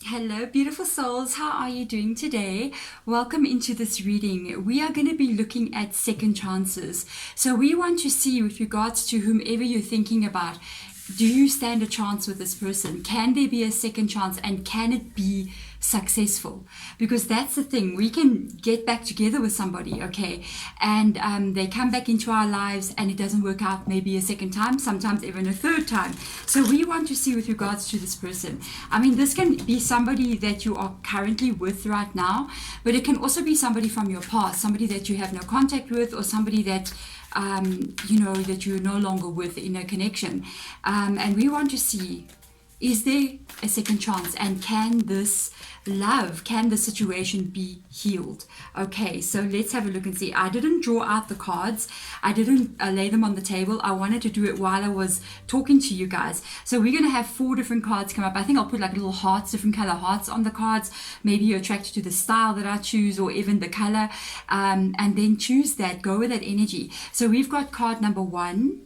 Hello, beautiful souls. How are you doing today? Welcome into this reading. We are going to be looking at second chances. So, we want to see, with regards to whomever you're thinking about, do you stand a chance with this person? Can there be a second chance, and can it be successful? Because that's the thing, we can get back together with somebody, okay, and they come back into our lives and it doesn't work out, maybe a second time, sometimes even a third time. So we want to see, with regards to this person, I mean, this can be somebody that you are currently with right now, but it can also be somebody from your past, somebody that you have no contact with, or somebody that that you're no longer with in a connection. And we want to see, is there a second chance, and can this can the situation be healed? Okay, so let's have a look and see. I didn't draw out the cards. I didn't lay them on the table. I wanted to do it while I was talking to you guys. So we're going to have 4 different cards come up. I think I'll put like little hearts, different color hearts on the cards. Maybe you're attracted to the style that I choose, or even the color, and then choose that, go with that energy. So we've got card number 1,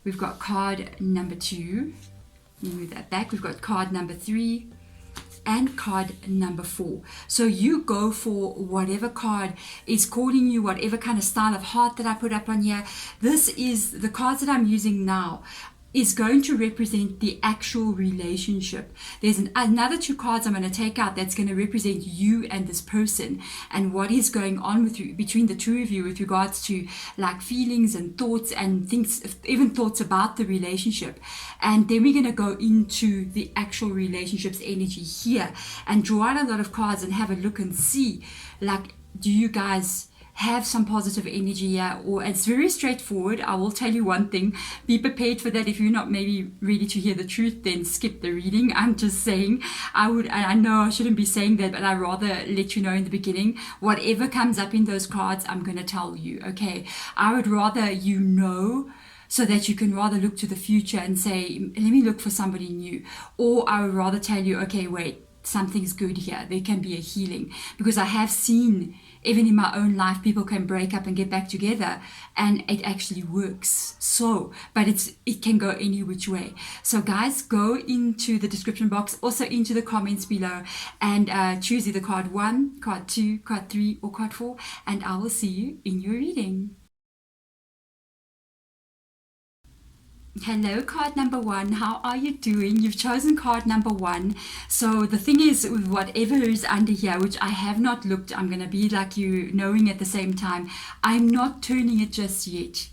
we've got card number 2, move that back, we've got card number 3, and card number 4. So you go for whatever card is calling you, whatever kind of style of heart that I put up on here. This is the cards that I'm using now, is going to represent the actual relationship. There's another 2 cards I'm going to take out that's going to represent you and this person, and what is going on with you, between the two of you, with regards to like feelings and thoughts and things, even thoughts about the relationship. And then we're going to go into the actual relationship's energy here and draw out a lot of cards and have a look and see, like, do you guys have some positive energy here? Or it's very straightforward. I will tell you one thing, be prepared for that. If you're not maybe ready to hear the truth, then skip the reading. I'm just saying, I know I shouldn't be saying that, but I rather let you know in the beginning, whatever comes up in those cards, I'm going to tell you, okay? I would rather you know, so that you can rather look to the future and say, let me look for somebody new. Or I would rather tell you, okay, wait, something's good here. There can be a healing. Because I have seen, even in my own life, people can break up and get back together, and it actually works. So, but it can go any which way. So guys, go into the description box, also into the comments below, and choose either card 1, card 2, card 3, or card 4, and I will see you in your reading. Hello, card number 1. How are you doing? You've chosen card number 1. So the thing is, with whatever is under here, which I have not looked, I'm going to be like you, knowing at the same time, I'm not turning it just yet.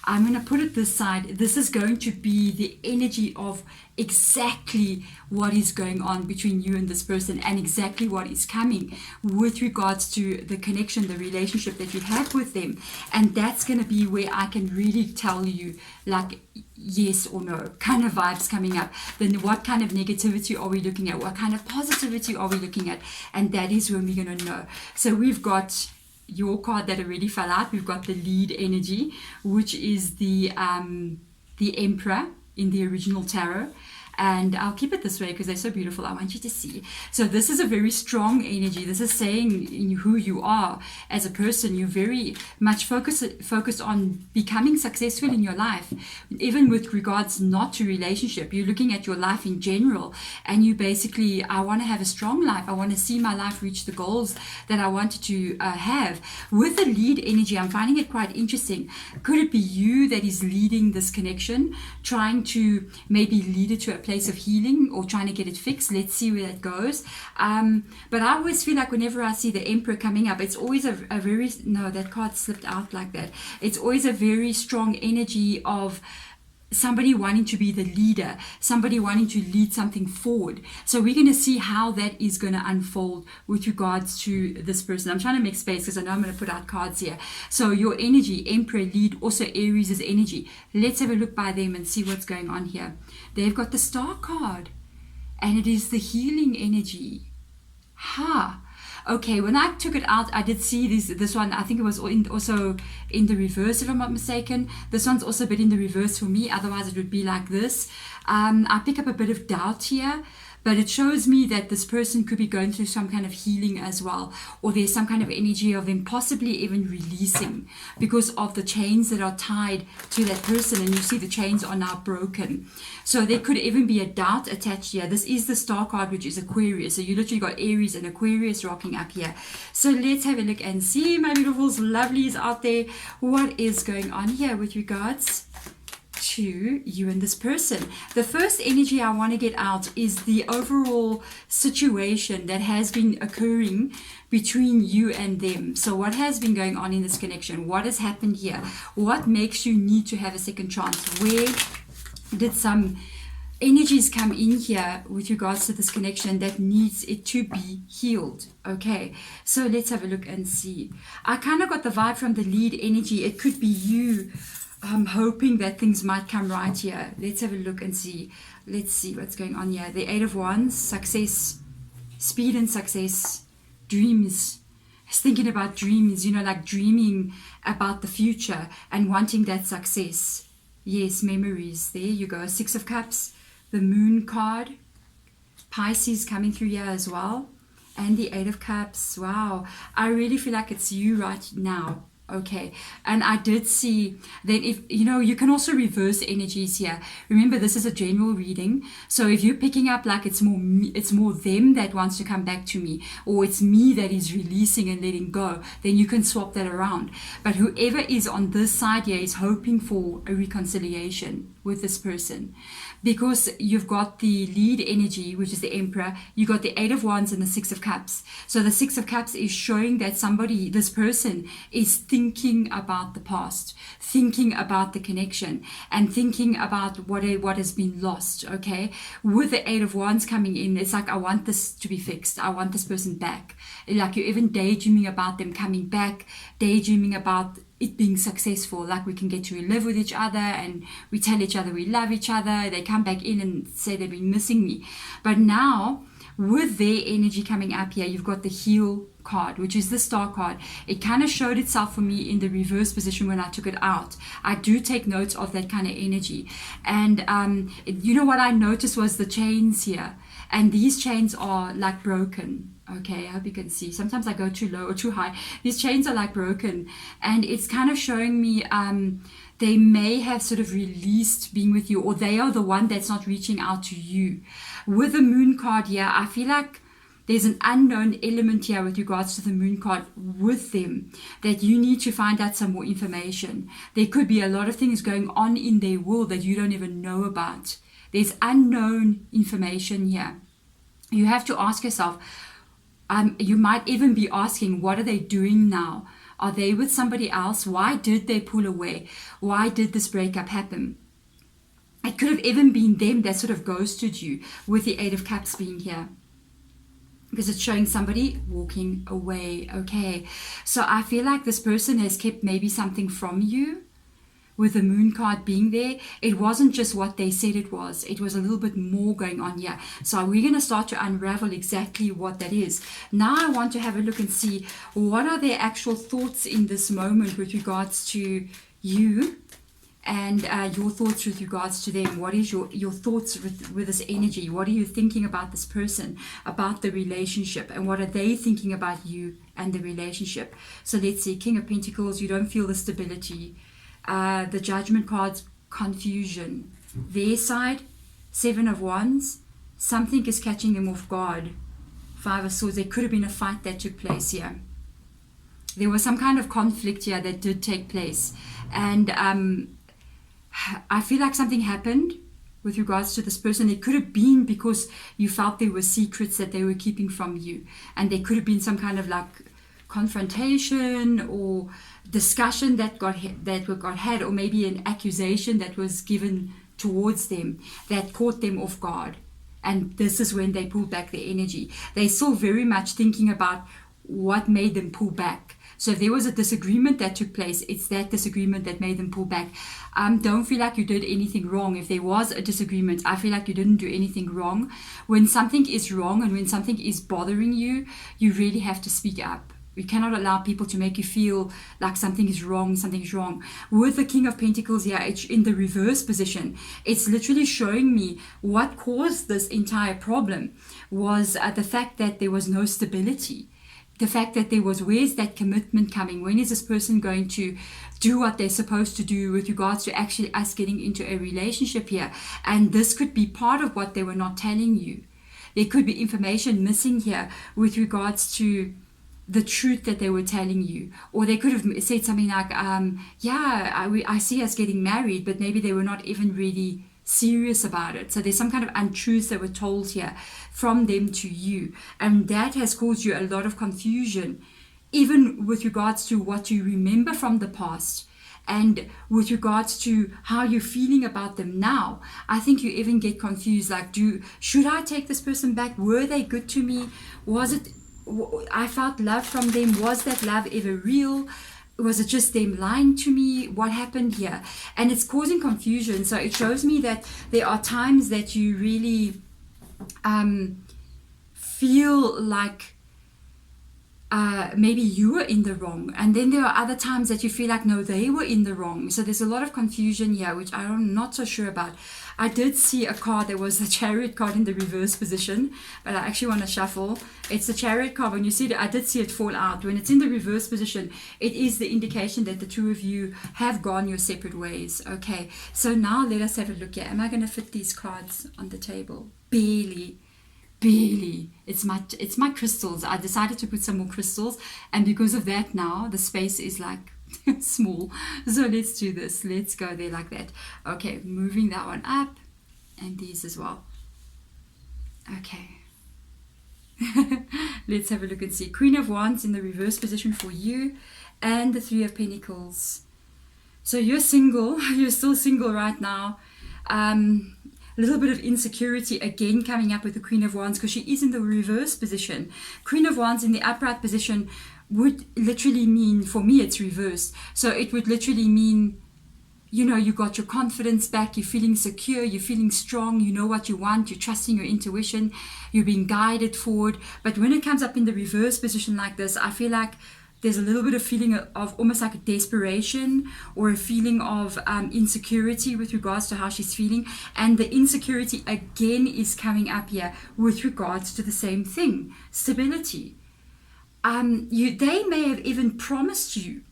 I'm going to put it this side. This is going to be the energy of exactly what is going on between you and this person, and exactly what is coming with regards to the connection, the relationship that you have with them. And that's going to be where I can really tell you, like, yes or no kind of vibes coming up. Then what kind of negativity are we looking at? What kind of positivity are we looking at? And that is when we're going to know. So we've got your card that already fell out. We've got the lead energy, which is the Emperor in the original tarot. And I'll keep it this way because they're so beautiful. I want you to see. So this is a very strong energy. This is saying in who you are as a person. You're very much focused on becoming successful in your life, even with regards not to relationship. You're looking at your life in general, and you basically, I want to have a strong life. I want to see my life reach the goals that I wanted to have. With the lead energy, I'm finding it quite interesting. Could it be you that is leading this connection, trying to maybe lead it to a place of healing, or trying to get it fixed? Let's see where that goes. But I always feel like whenever I see the Emperor coming up, it's always a very, no, that card slipped out like that. It's always a very strong energy of somebody wanting to be the leader, somebody wanting to lead something forward. So we're going to see how that is going to unfold with regards to this person. I'm trying to make space because I know I'm going to put out cards here. So your energy, Emperor, lead, also Aries' energy. Let's have a look by them and see what's going on here. They've got the Star card, and it is the healing energy. Okay, when I took it out, I did see this one. I think it was also in the reverse, if I'm not mistaken. This one's also a bit in the reverse for me. Otherwise, it would be like this. I pick up a bit of doubt here. but it shows me that this person could be going through some kind of healing as well, or there's some kind of energy of them possibly even releasing because of the chains that are tied to that person, and you see the chains are now broken. So there could even be a doubt attached here. This is the star card, which is Aquarius, so you literally got Aries and Aquarius rocking up here. So let's have a look and see, my beautifuls, lovelies out there, what is going on here with regards to you and this person. The first energy I want to get out is the overall situation that has been occurring between you and them. So what has been going on in this connection? What has happened here? What makes you need to have a second chance? Where did some energies come in here with regards to this connection that needs it to be healed? Okay, so let's have a look and see. I kind of got the vibe from the lead energy. It could be you hoping that things might come right here. Let's have a look and see. Let's see what's going on here. The 8 of Wands, success, speed and success, dreams. I was thinking about dreams, you know, like dreaming about the future and wanting that success. Yes, memories. There you go. 6 of Cups, the Moon card, Pisces coming through here as well, and the 8 of Cups. Wow, I really feel like it's you right now. Okay, and I did see that, if you know, you can also reverse energies here. Remember, this is a general reading, so if you're picking up like it's more me, it's more them that wants to come back to me, or it's me that is releasing and letting go, then you can swap that around. But whoever is on this side here is hoping for a reconciliation with this person, because you've got the lead energy, which is the Emperor, you got the 8 of Wands and the 6 of Cups. So the 6 of Cups is showing that somebody, this person, is thinking about the past, thinking about the connection, and thinking about what has been lost. Okay, with the 8 of Wands coming in, it's like, I want this to be fixed, I want this person back. Like, you're even daydreaming about them coming back, daydreaming about it being successful, like we can get to live with each other and we tell each other we love each other. They come back in and say they've been missing me. But now, with their energy coming up here, you've got the Heal card, which is the Star card. It kind of showed itself for me in the reverse position when I took it out. I do take notes of that kind of energy. And you know what I noticed was the chains here. And these chains are like broken. Okay, I hope you can see. Sometimes I go too low or too high. These chains are like broken. And it's kind of showing me they may have sort of released being with you, or they are the one that's not reaching out to you. With the Moon card here, I feel like there's an unknown element here with regards to the Moon card with them that you need to find out some more information. There could be a lot of things going on in their world that you don't even know about. There's unknown information here. You have to ask yourself, you might even be asking, what are they doing now? Are they with somebody else? Why did they pull away? Why did this breakup happen? It could have even been them that sort of ghosted you, with the 8 of Cups being here, because it's showing somebody walking away. Okay, so I feel like this person has kept maybe something from you. With the Moon card being there, it wasn't just what they said it was. It was a little bit more going on here. So we're going to start to unravel exactly what that is. Now I want to have a look and see, what are their actual thoughts in this moment with regards to you, and your thoughts with regards to them. What is your thoughts with this energy? What are you thinking about this person, about the relationship, and what are they thinking about you and the relationship? So let's see. King of Pentacles, you don't feel the stability. The Judgment cards, confusion. Their side, 7 of Wands, something is catching them off guard. 5 of Swords, there could have been a fight that took place here. There was some kind of conflict here that did take place. And I feel like something happened with regards to this person. It could have been because you felt there were secrets that they were keeping from you. And there could have been some kind of like confrontation or discussion that got had, or maybe an accusation that was given towards them that caught them off guard. And this is when they pulled back their energy. They're still very much thinking about what made them pull back. So if there was a disagreement that took place, it's that disagreement that made them pull back. Don't feel like you did anything wrong. If there was a disagreement, I feel like you didn't do anything wrong. When something is wrong and when something is bothering you, you really have to speak up. You cannot allow people to make you feel like something is wrong, something's wrong. With the King of Pentacles here, it's in the reverse position. It's literally showing me what caused this entire problem was the fact that there was no stability. The fact that there was, where's that commitment coming? When is this person going to do what they're supposed to do with regards to actually us getting into a relationship here? And this could be part of what they were not telling you. There could be information missing here with regards to the truth that they were telling you. Or they could have said something like, I see us getting married, but maybe they were not even really serious about it. So there's some kind of untruths that were told here from them to you. And that has caused you a lot of confusion, even with regards to what you remember from the past. And with regards to how you're feeling about them now, I think you even get confused. Like, should I take this person back? Were they good to me? I felt love from them. Was that love ever real? Was it just them lying to me? What happened here? And it's causing confusion. So it shows me that there are times that you really feel like maybe you were in the wrong, and then there are other times that you feel like no, they were in the wrong. So there's a lot of confusion here, which I'm not so sure about. I did see a card. There was the Chariot card in the reverse position, but I actually want to shuffle. It's the Chariot card. When you see it, I did see it fall out. When it's in the reverse position, it is the indication that the two of you have gone your separate ways. Okay, so now let us have a look here. Am I going to fit these cards on the table? Barely. It's my crystals. I decided to put some more crystals, and because of that now the space is like small. So let's do this. Let's go there like that. Okay, moving that one up, and these as well. Okay. Let's have a look and see. Queen of Wands in the reverse position for you, and the Three of Pentacles. So you're single. You're still single right now. A little bit of insecurity again coming up with the Queen of Wands, because she is in the reverse position. Queen of Wands in the upright position would literally mean, for me it's reversed, so it would literally mean, you know, you got your confidence back, you're feeling secure, you're feeling strong, you know what you want, you're trusting your intuition, you're being guided forward. But when it comes up in the reverse position like this, I feel like there's a little bit of feeling of almost like a desperation, or a feeling of insecurity with regards to how she's feeling. And the insecurity again is coming up here with regards to the same thing, stability. They may have even promised you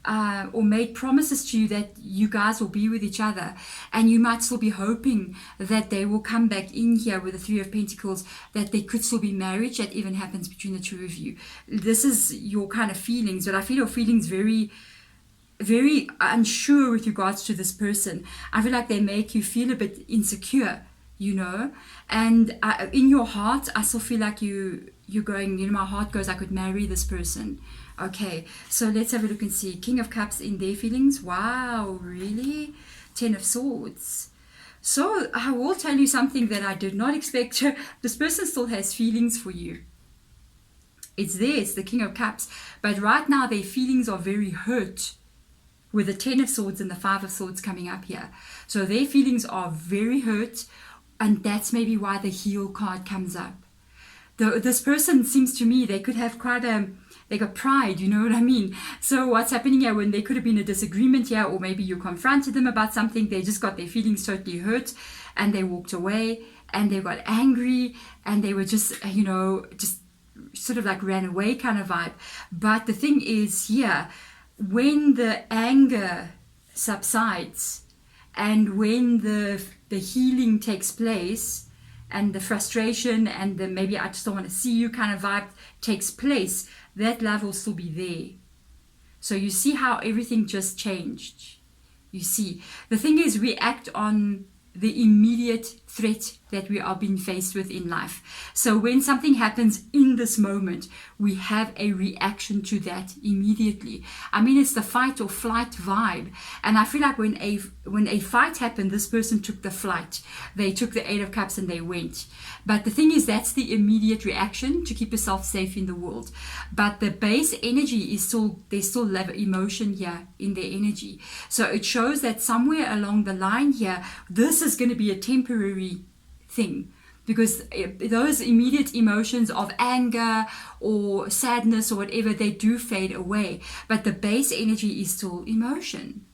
or made promises to you that you guys will be with each other, and you might still be hoping that they will come back in here with the Three of Pentacles, that there could still be marriage that even happens between the two of you. This is your kind of feelings, but I feel your feelings very, very unsure with regards to this person. I feel like they make you feel a bit insecure, you know, and in your heart I still feel like you're going, you know, my heart goes, I could marry this person. Okay, so let's have a look and see. King of Cups in their feelings. Wow, really? Ten of Swords. So I will tell you something that I did not expect. This person still has feelings for you. It's there, it's the King of Cups, but right now their feelings are very hurt, with the Ten of Swords and the Five of Swords coming up here. So their feelings are very hurt, and that's maybe why the Heal card comes up. This person seems to me, they could have quite they got pride, you know what I mean? So what's happening here, when there could have been a disagreement here, or maybe you confronted them about something, they just got their feelings totally hurt, and they walked away, and they got angry, and they were just, you know, just sort of like ran away kind of vibe. But the thing is here, when the anger subsides, and when the healing takes place, and the frustration and the maybe I just don't want to see you kind of vibe takes place, that love will still be there. So you see how everything just changed. You see, the thing is, we act on the immediate threat that we are being faced with in life. So when something happens in this moment, we have a reaction to that immediately. I mean, it's the fight or flight vibe. And I feel like when a fight happened, this person took the flight. They took the Eight of Cups and they went. But the thing is, that's the immediate reaction to keep yourself safe in the world. But the base energy is still, they still have emotion here in their energy. So it shows that somewhere along the line here, this is going to be a temporary thing. because those immediate emotions of anger or sadness or whatever, they do fade away, but the base energy is still emotion.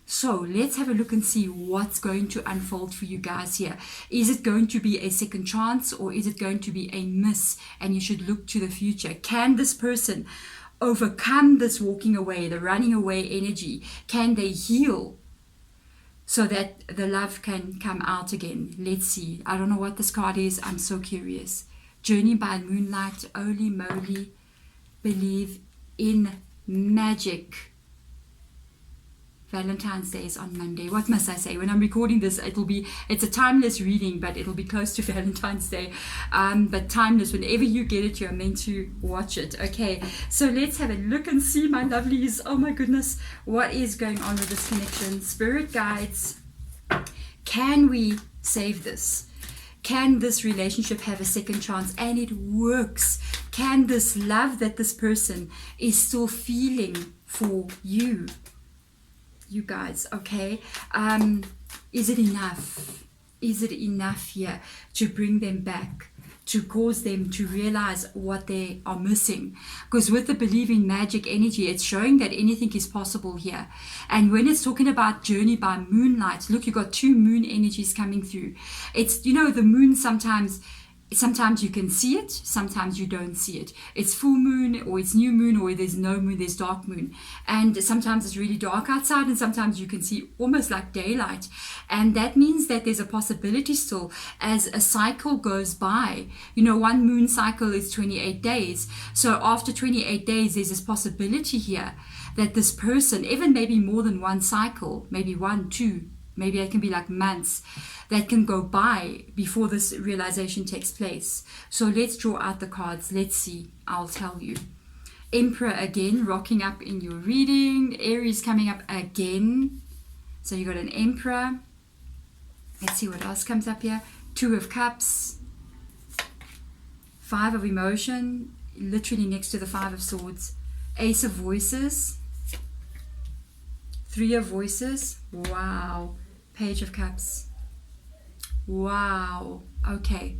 So let's have a look and see what's going to unfold for you guys here. Is it going to be a second chance, or is it going to be a miss and you should look to the future? Can this person overcome this walking away, the running away energy? Can they heal so that the love can come out again? Let's see. I don't know what this card is. I'm so curious. Journey by moonlight. Holy moly. Believe in magic. Valentine's Day is on Monday. What must I say? When I'm recording this, it's a timeless reading, but it'll be close to Valentine's Day. But timeless, whenever you get it, you're meant to watch it. Okay, so let's have a look and see, my lovelies. Oh my goodness, what is going on with this connection? Spirit guides, can we save this? Can this relationship have a second chance? And it works. Can this love that this person is still feeling for you guys, okay? Is it enough? Is it enough here to bring them back, to cause them to realize what they are missing? Because with the believing magic energy, it's showing that anything is possible here. And when it's talking about journey by moonlight, look, you got two moon energies coming through. It's, you know, the moon sometimes you can see it, sometimes you don't see it. It's full moon, or it's new moon, or there's no moon, there's dark moon. And sometimes it's really dark outside, and sometimes you can see almost like daylight. And that means that there's a possibility still, as a cycle goes by. You know, one moon cycle is 28 days. So after 28 days, there's this possibility here that this person, even maybe more than one cycle, maybe 1, 2, maybe it can be like months, that can go by before this realization takes place. So let's draw out the cards. Let's see. I'll tell you. Emperor again, rocking up in your reading. Aries coming up again. So you got an Emperor. Let's see what else comes up here. 2 of Cups. 5 of Emotion, literally next to the 5 of Swords. Ace of Voices. 3 of Voices. Wow. Page of Cups. Wow. Okay.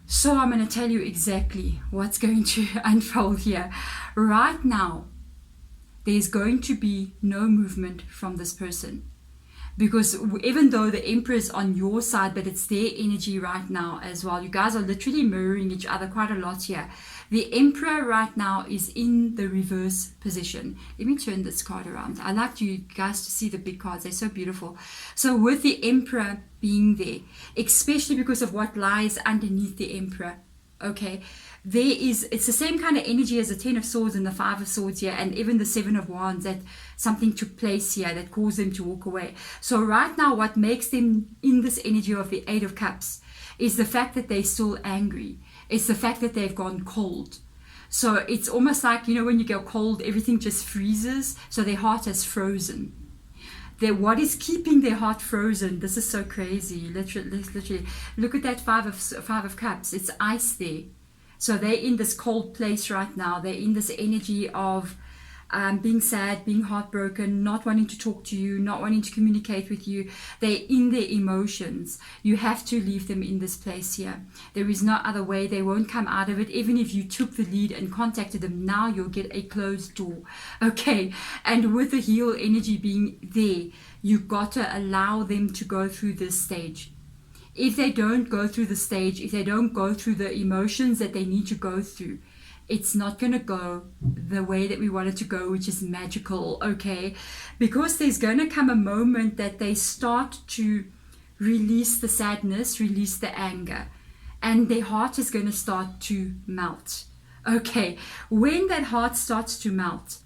So I'm going to tell you exactly what's going to unfold here. Right now, there's going to be no movement from this person. Because even though the Emperor is on your side, but it's their energy right now as well. You guys are literally mirroring each other quite a lot here. The Emperor right now is in the reverse position. Let me turn this card around. I like you guys to see the big cards. They're so beautiful. So with the Emperor being there, especially because of what lies underneath the Emperor, okay, it's the same kind of energy as the 10 of Swords and the 5 of Swords here, and even the 7 of Wands, that something took place here that caused them to walk away. So right now, what makes them in this energy of the 8 of Cups is the fact that they're still angry. It's the fact that they've gone cold. So it's almost like, you know, when you go cold, everything just freezes. So their heart has frozen. What is keeping their heart frozen? This is so crazy. Literally. Look at that 5 of Cups. It's ice there. So they're in this cold place right now. They're in this energy of being sad, being heartbroken, not wanting to talk to you, not wanting to communicate with you. They're in their emotions. You have to leave them in this place here. There is no other way. They won't come out of it. Even if you took the lead and contacted them now, you'll get a closed door. Okay. And with the heal energy being there, you've got to allow them to go through this stage. If they don't go through the stage, if they don't go through the emotions that they need to go through, it's not going to go the way that we want it to go, which is magical, okay? Because there's going to come a moment that they start to release the sadness, release the anger, and their heart is going to start to melt. Okay, when that heart starts to melt,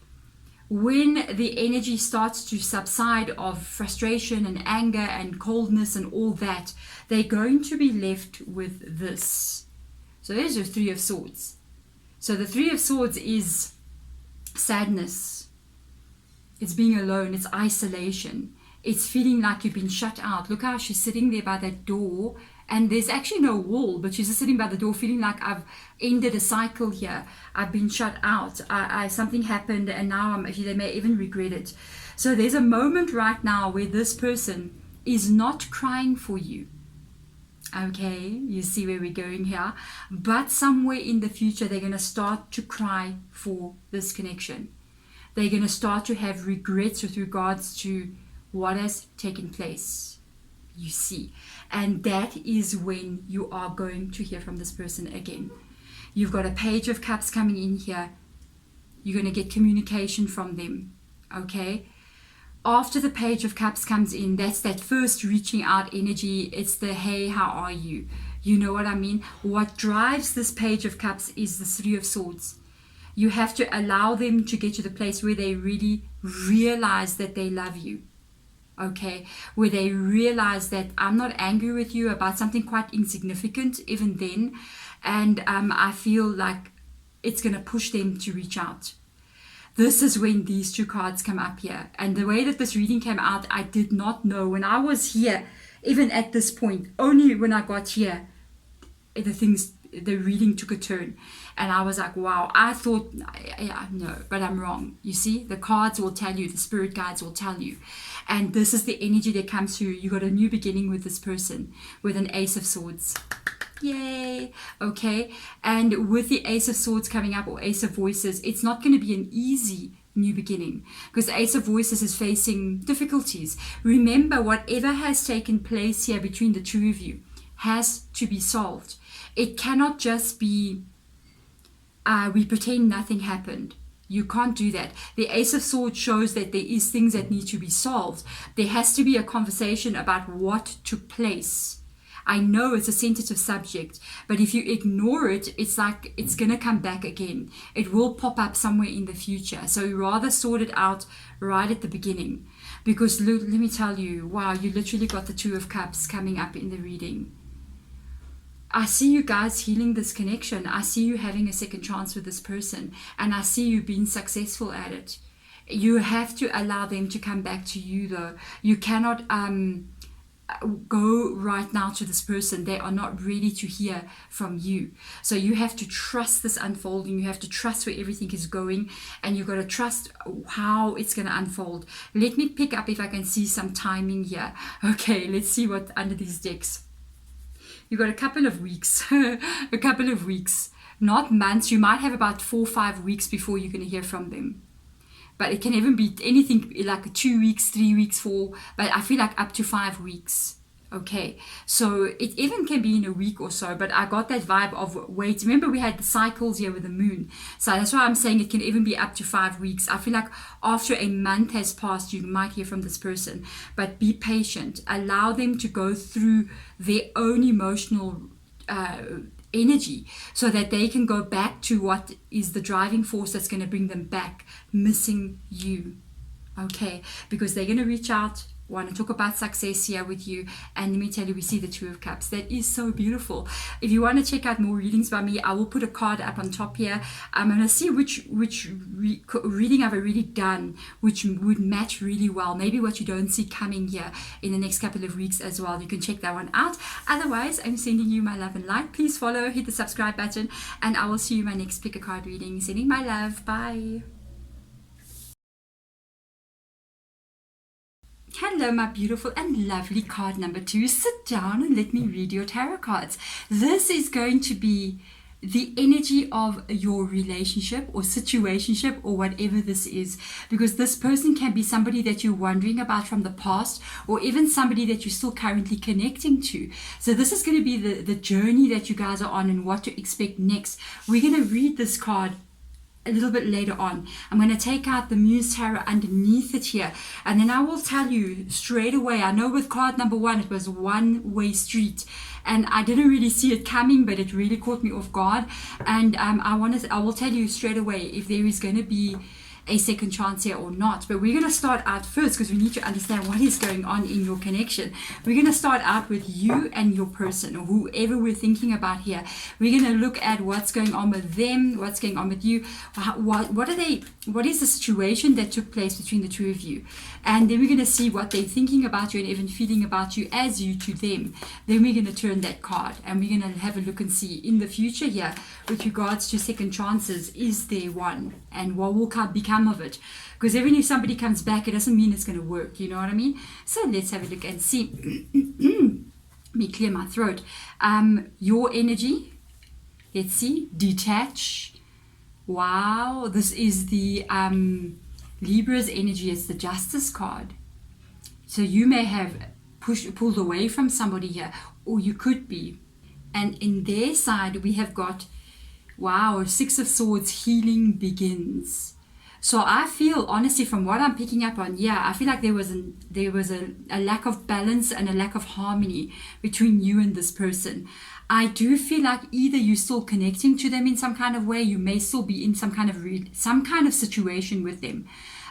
when the energy starts to subside of frustration and anger and coldness and all that, they're going to be left with this. So there's your 3 of Swords. So the 3 of Swords is sadness. It's being alone. It's isolation. It's feeling like you've been shut out. Look how she's sitting there by that door. And there's actually no wall, but she's just sitting by the door feeling like I've ended a cycle here. I've been shut out. Something happened and now they may even regret it. So there's a moment right now where this person is not crying for you. Okay, you see where we're going here. But somewhere in the future, they're going to start to cry for this connection. They're going to start to have regrets with regards to what has taken place. You see. And that is when you are going to hear from this person again. You've got a Page of Cups coming in here. You're going to get communication from them. Okay? After the Page of Cups comes in, that's that first reaching out energy. It's the, hey, how are you? You know what I mean? What drives this Page of Cups is the Three of Swords. You have to allow them to get to the place where they really realize that they love you. Okay, where they realize that I'm not angry with you about something quite insignificant even then, and I feel like it's going to push them to reach out. This is when these two cards come up here, and the way that this reading came out, I did not know when I was here, even at this point. Only when I got here, the reading took a turn, and I was like, wow, I thought, yeah, no, but I'm wrong. You see, the cards will tell you, the spirit guides will tell you, and this is the energy that comes through. You got a new beginning with this person, with an Ace of Swords. Yay. Okay, and with the Ace of Swords coming up, or Ace of Voices, it's not going to be an easy new beginning, because the Ace of Voices is facing difficulties. Remember, whatever has taken place here between the two of you has to be solved. It cannot just be we pretend nothing happened. You can't do that. The Ace of Swords shows that there is things that need to be solved. There has to be a conversation about what took place. I know it's a sensitive subject, but if you ignore it, it's like it's going to come back again. It will pop up somewhere in the future. So rather sort it out right at the beginning. Because let me tell you, wow, you literally got the Two of Cups coming up in the reading. I see you guys healing this connection. I see you having a second chance with this person, and I see you being successful at it. You have to allow them to come back to you, though. You cannot go right now to this person. They are not ready to hear from you. So you have to trust this unfolding. You have to trust where everything is going, and you've got to trust how it's going to unfold. Let me pick up if I can see some timing here. Okay, let's see what under these decks. You've got a couple of weeks, a couple of weeks, not months. You might have about 4 or 5 weeks before you're going to hear from them. But it can even be anything like 2 weeks, 3 weeks, 4, but I feel like up to 5 weeks. Okay, so it even can be in a week or so, but I got that vibe of, wait, remember we had the cycles here with the moon. So that's why I'm saying it can even be up to 5 weeks. I feel like after a month has passed, you might hear from this person, but be patient. Allow them to go through their own emotional energy so that they can go back to what is the driving force that's going to bring them back, missing you. Okay, because they're going to reach out, want to talk about success here with you, and let me tell you, we see the Two of Cups. That is so beautiful. If you want to check out more readings by me, I will put a card up on top here. I'm going to see which reading I've already done, which would match really well. Maybe what you don't see coming here in the next couple of weeks as well. You can check that one out. Otherwise, I'm sending you my love and light. Please follow, hit the subscribe button, and I will see you in my next pick a card reading. Sending my love. Bye. Hello, my beautiful and lovely card number 2. Sit down and let me read your tarot cards. This is going to be the energy of your relationship or situationship or whatever this is, because this person can be somebody that you're wondering about from the past, or even somebody that you're still currently connecting to. So this is going to be the journey that you guys are on and what to expect next. We're going to read this card a little bit later on. I'm going to take out the Muse Tarot underneath it here, and then I will tell you straight away. I know with card number 1 it was one-way street, and I didn't really see it coming, but it really caught me off guard, and I will tell you straight away if there is going to be a second chance here or not. But we're going to start out first, because we need to understand what is going on in your connection. We're going to start out with you and your person, or whoever we're thinking about here. We're going to look at what's going on with them, what's going on with you, what is the situation that took place between the two of you, and then we're going to see what they're thinking about you and even feeling about you as you to them. Then we're going to turn that card, and we're going to have a look and see in the future here with regards to second chances, is there one, and what will become of it? Because even if somebody comes back, it doesn't mean it's going to work, you know what I mean? So let's have a look and see. Let me clear my throat. Your energy, let's see, detach. Wow, this is the Libra's energy. It's the Justice card. So you may have pulled away from somebody here, or you could be. And in their side, we have got, wow, Six of Swords, healing begins. So I feel, honestly, from what I'm picking up on, yeah, I feel like there was a lack of balance and a lack of harmony between you and this person. I do feel like either you're still connecting to them in some kind of way, you may still be in some kind of situation with them.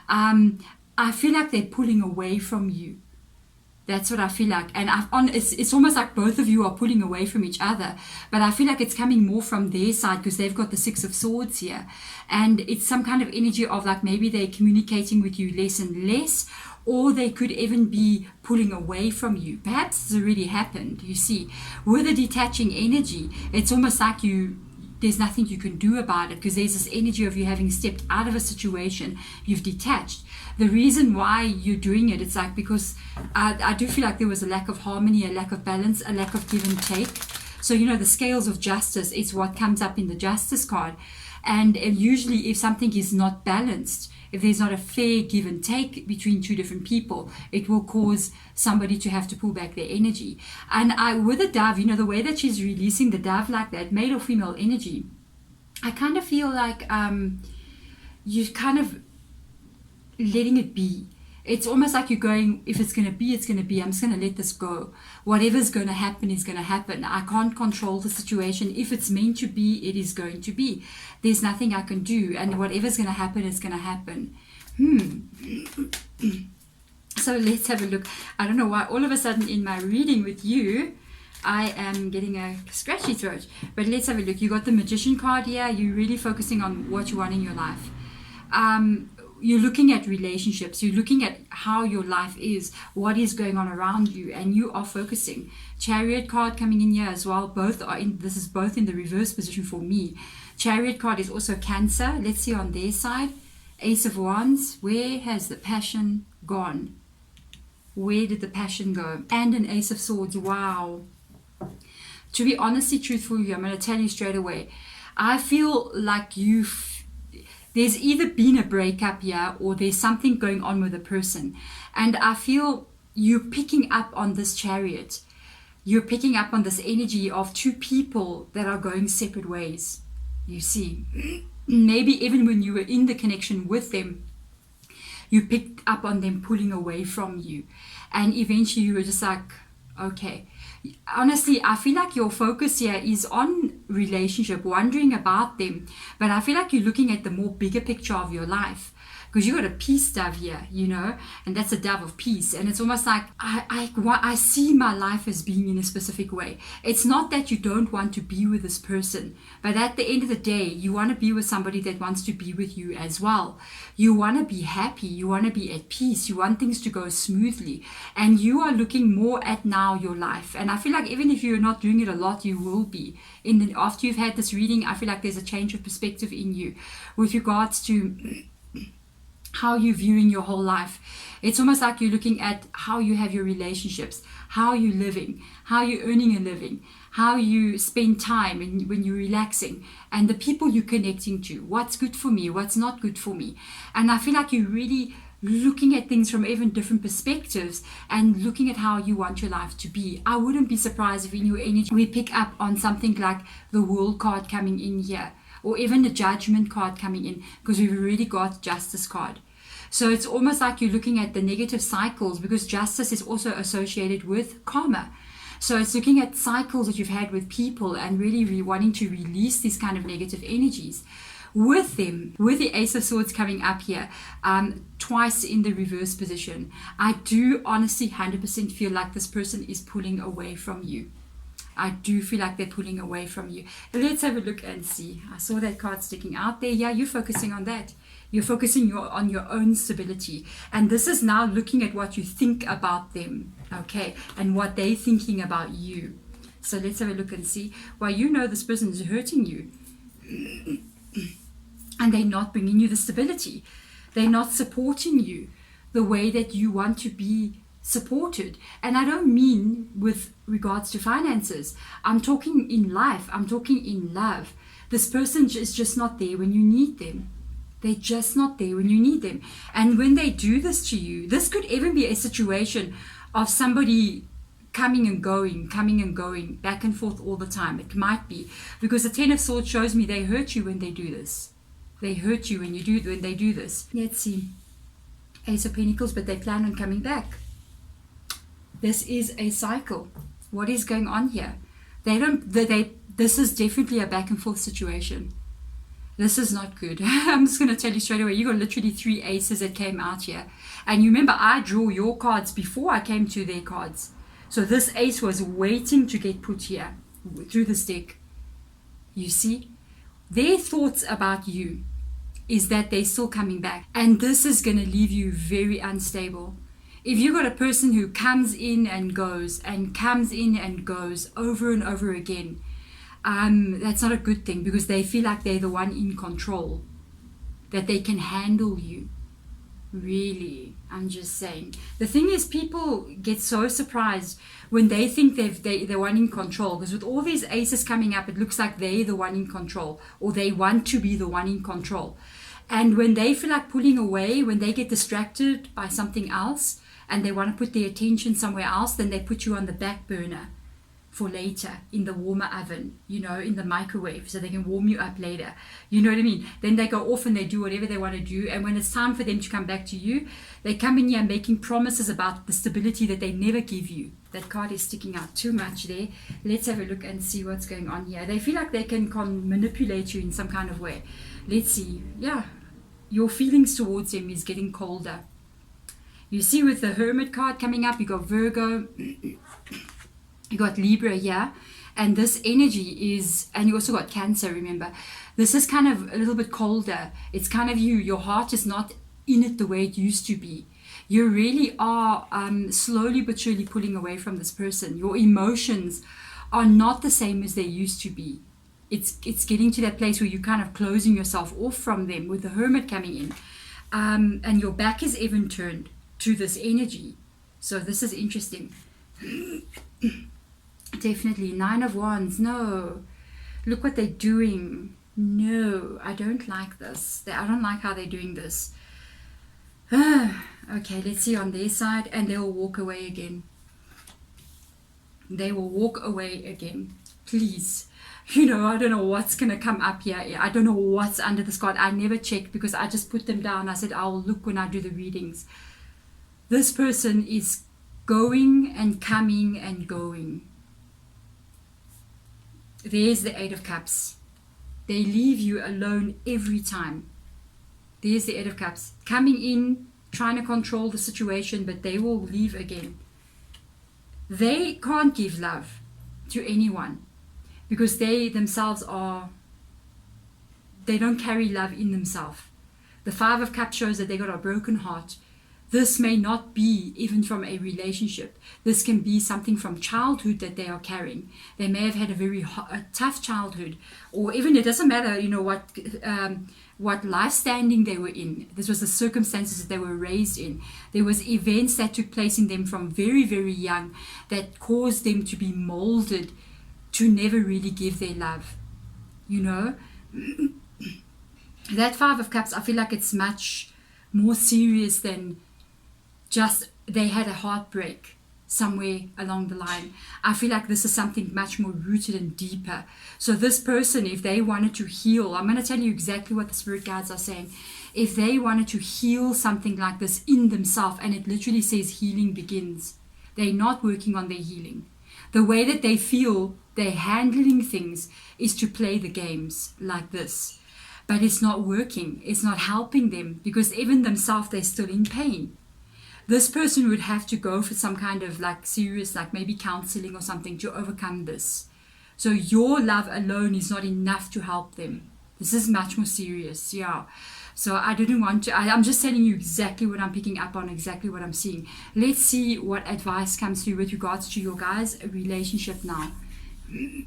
I feel like they're pulling away from you. That's what I feel like. And it's almost like both of you are pulling away from each other. But I feel like it's coming more from their side because they've got the Six of Swords here. And it's some kind of energy of like maybe they're communicating with you less and less, or they could even be pulling away from you. Perhaps it's already happened, you see. With a detaching energy, it's almost like there's nothing you can do about it because there's this energy of you having stepped out of a situation, you've detached. The reason why you're doing it, it's like because I do feel like there was a lack of harmony, a lack of balance, a lack of give and take. So, the scales of justice, it's what comes up in the Justice card. And usually if something is not balanced, if there's not a fair give and take between two different people, it will cause somebody to have to pull back their energy. And with the dove, the way that she's releasing the dove like that, male or female energy, I kind of feel like you're kind of letting it be. It's almost like you're going, if it's going to be, it's going to be. I'm just going to let this go. Whatever's going to happen is going to happen. I can't control the situation. If it's meant to be, it is going to be. There's nothing I can do. And whatever's going to happen is going to happen. So let's have a look. I don't know why all of a sudden in my reading with you, I am getting a scratchy throat. But let's have a look. You got the Magician card here. You're really focusing on what you want in your life. You're looking at relationships, you're looking at how your life is, what is going on around you, and you are focusing. Chariot card coming in here as well. This is both in the reverse position for me. Chariot card is also Cancer. Let's see on their side. Ace of Wands. Where has the passion gone? Where did the passion go? And an Ace of Swords. Wow. To be honestly truthful with you, I'm going to tell you straight away. I feel like there's either been a breakup here or there's something going on with a person. And I feel you're picking up on this Chariot. You're picking up on this energy of two people that are going separate ways. You see, maybe even when you were in the connection with them, you picked up on them pulling away from you. And eventually you were just like, okay. Honestly, I feel like your focus here is on relationship, wondering about them, but I feel like you're looking at the more bigger picture of your life, because you got a peace dove here, and that's a dove of peace. And it's almost like I see my life as being in a specific way. It's not that you don't want to be with this person, but at the end of the day, you want to be with somebody that wants to be with you as well. You want to be happy, you want to be at peace, you want things to go smoothly, and you are looking more at now your life. And I feel like even if you're not doing it a lot, you will be. After you've had this reading, I feel like there's a change of perspective in you with regards to how you're viewing your whole life. It's almost like you're looking at how you have your relationships, how you're living, how you're earning a living, how you spend time when you're relaxing, and the people you're connecting to. What's good for me, what's not good for me. And I feel like you're really looking at things from even different perspectives and looking at how you want your life to be. I wouldn't be surprised if in your energy we pick up on something like the World card coming in here, or even the Judgment card coming in, because we've already got Justice card. So it's almost like you're looking at the negative cycles, because justice is also associated with karma. So it's looking at cycles that you've had with people and really wanting to release these kind of negative energies with them. With the Ace of Swords coming up here, twice in the reverse position, I do honestly 100% feel like this person is pulling away from you. I do feel like they're pulling away from you. Let's have a look and see. I saw that card sticking out there. Yeah, you're focusing on that. You're focusing on your own stability. And this is now looking at what you think about them, okay, and what they're thinking about you. So let's have a look and see. Well, this person is hurting you. And they're not bringing you the stability. They're not supporting you the way that you want to be supported. And I don't mean with regards to finances. I'm talking in life. I'm talking in love. This person is just not there when you need them. They're just not there when you need them. And when they do this to you, this could even be a situation of somebody coming and going, back and forth all the time. It might be because the Ten of Swords shows me they hurt you when they do this. They hurt you when they do this. Let's see. Ace of Pentacles, but they plan on coming back. This is a cycle. What is going on here? This is definitely a back and forth situation. This is not good. I'm just going to tell you straight away. You got literally 3 aces that came out here. And you remember, I drew your cards before I came to their cards. So this ace was waiting to get put here through this deck. You see? Their thoughts about you is that they're still coming back. And this is going to leave you very unstable. If you've got a person who comes in and goes over and over again, that's not a good thing, because they feel like they're the one in control, that they can handle you. Really, I'm just saying. The thing is, people get so surprised when they think they're one in control, because with all these aces coming up, it looks like they're the one in control, or they want to be the one in control. And when they feel like pulling away, when they get distracted by something else and they want to put their attention somewhere else, then they put you on the back burner for later, in the warmer oven, in the microwave, so they can warm you up later. You know what I mean? Then they go off and they do whatever they want to do. And when it's time for them to come back to you, they come in here making promises about the stability that they never give you. That card is sticking out too much there. Let's have a look and see what's going on here. They feel like they can manipulate you in some kind of way. Let's see. Yeah, your feelings towards them is getting colder. You see, with the Hermit card coming up, you got Virgo, you got Libra here, and this energy is, and you also got Cancer, remember. This is kind of a little bit colder. It's kind of your heart is not in it the way it used to be. You really are slowly but surely pulling away from this person. Your emotions are not the same as they used to be. It's getting to that place where you're kind of closing yourself off from them, with the Hermit coming in. And your back is even turned to this energy. So this is interesting. Definitely. 9 of Wands. No. Look what they're doing. No, I don't like this. I don't like how they're doing this. Okay, let's see on their side. And they will walk away again. They will walk away again. Please. I don't know what's going to come up here. I don't know what's under this card. I never checked because I just put them down. I said, I'll look when I do the readings. This person is going and coming and going. There's the 8 of Cups. They leave you alone every time. There's the 8 of Cups. Coming in, trying to control the situation, but they will leave again. They can't give love to anyone because they themselves they don't carry love in themselves. The 5 of Cups shows that they got a broken heart. This may not be even from a relationship. This can be something from childhood that they are carrying. They may have had a tough childhood, or even, it doesn't matter, what life standing they were in. This was the circumstances that they were raised in. There was events that took place in them from very, very young that caused them to be molded to never really give their love. That 5 of Cups, I feel like it's much more serious than just they had a heartbreak somewhere along the line. I feel like this is something much more rooted and deeper. So this person, if they wanted to heal, I'm going to tell you exactly what the spirit guides are saying. If they wanted to heal something like this in themselves, and it literally says healing begins, they're not working on their healing. The way that they feel they're handling things is to play the games like this. But it's not working. It's not helping them, because even themselves, they're still in pain. This person would have to go for some kind of serious, maybe counseling or something to overcome this. So your love alone is not enough to help them. This is much more serious, yeah. So I didn't want to, I'm just telling you exactly what I'm picking up on, exactly what I'm seeing. Let's see what advice comes through with regards to your guys' relationship now. You're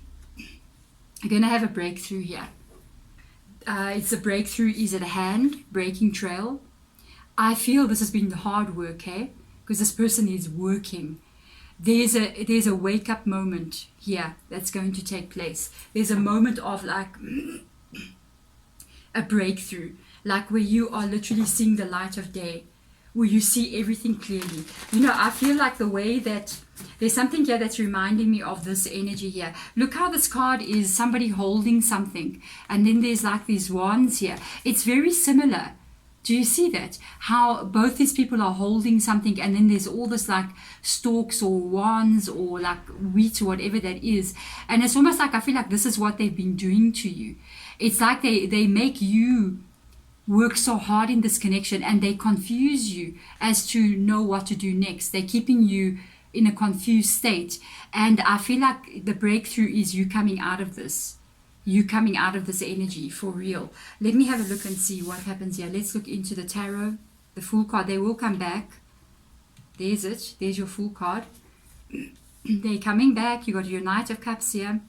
going to have a breakthrough here. It's a breakthrough is at hand, breaking trail. I feel this has been the hard work, because this person is working. There's a wake up moment here that's going to take place. There's a moment of like a breakthrough, like where you are literally seeing the light of day, where you see everything clearly. You know, I feel like the way that there's something here that's reminding me of this energy here. Look how this card is somebody holding something, and then there's like these wands here. It's very similar. Do you see that? How both these people are holding something, and then there's all this like stalks or wands or like wheat or whatever that is. And it's almost like I feel like this is what they've been doing to you. It's like they make you work so hard in this connection, and they confuse you as to know what to do next. They're keeping you in a confused state. And I feel like the breakthrough is you coming out of this. You coming out of this energy for real. Let me have a look and see what happens here. Let's look into the tarot, the Fool card. They will come back. There's it. There's your Fool card. They're coming back. You got your Knight of Cups here.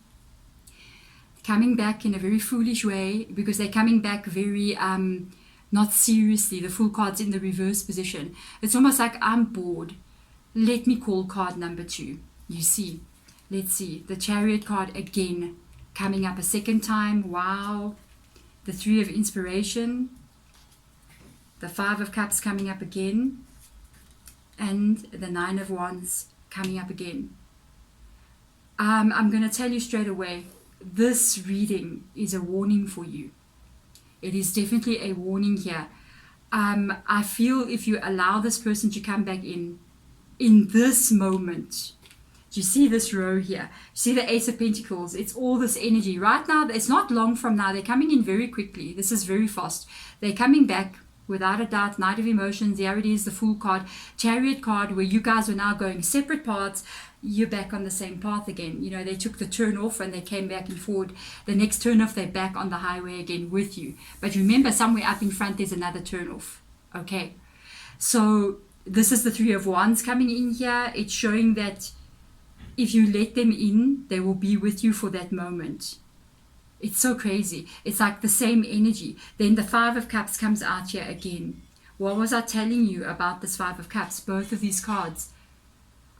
Coming back in a very foolish way, because they're coming back very not seriously. The Fool card's in the reverse position. It's almost like, I'm bored. Let me call card number 2. You see. Let's see. The Chariot card again. Coming up a second time. Wow. The 3 of Inspiration. The 5 of Cups coming up again. And the 9 of Wands coming up again. I'm going to tell you straight away, this reading is a warning for you. It is definitely a warning here. I feel if you allow this person to come back in this moment. Do you see this row here? See the Ace of Pentacles? It's all this energy. Right now, it's not long from now. They're coming in very quickly. This is very fast. They're coming back without a doubt. Knight of Emotions. There it is, the Fool card. Chariot card, where you guys are now going separate paths. You're back on the same path again. You know, they took the turn off and they came back and forward. The next turn off, they're back on the highway again with you. But remember, somewhere up in front, there's another turn off. Okay. So this is the 3 of Wands coming in here. It's showing that if you let them in, they will be with you for that moment. It's so crazy. It's like the same energy. Then the 5 of Cups comes out here again. What was I telling you about this 5 of Cups? Both of these cards.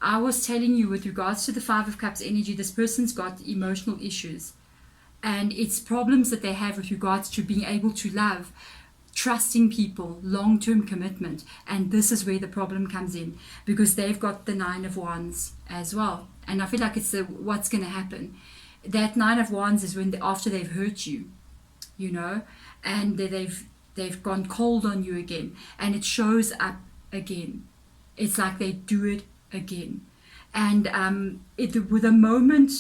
I was telling you with regards to the 5 of Cups energy, this person's got emotional issues. And it's problems that they have with regards to being able to love, trusting people, long-term commitment. And this is where the problem comes in, because they've got the 9 of Wands as well. And I feel like it's what's going to happen. That 9 of Wands is when after they've hurt you, you know, and they've gone cold on you again, and it shows up again. It's like they do it again. And with a moment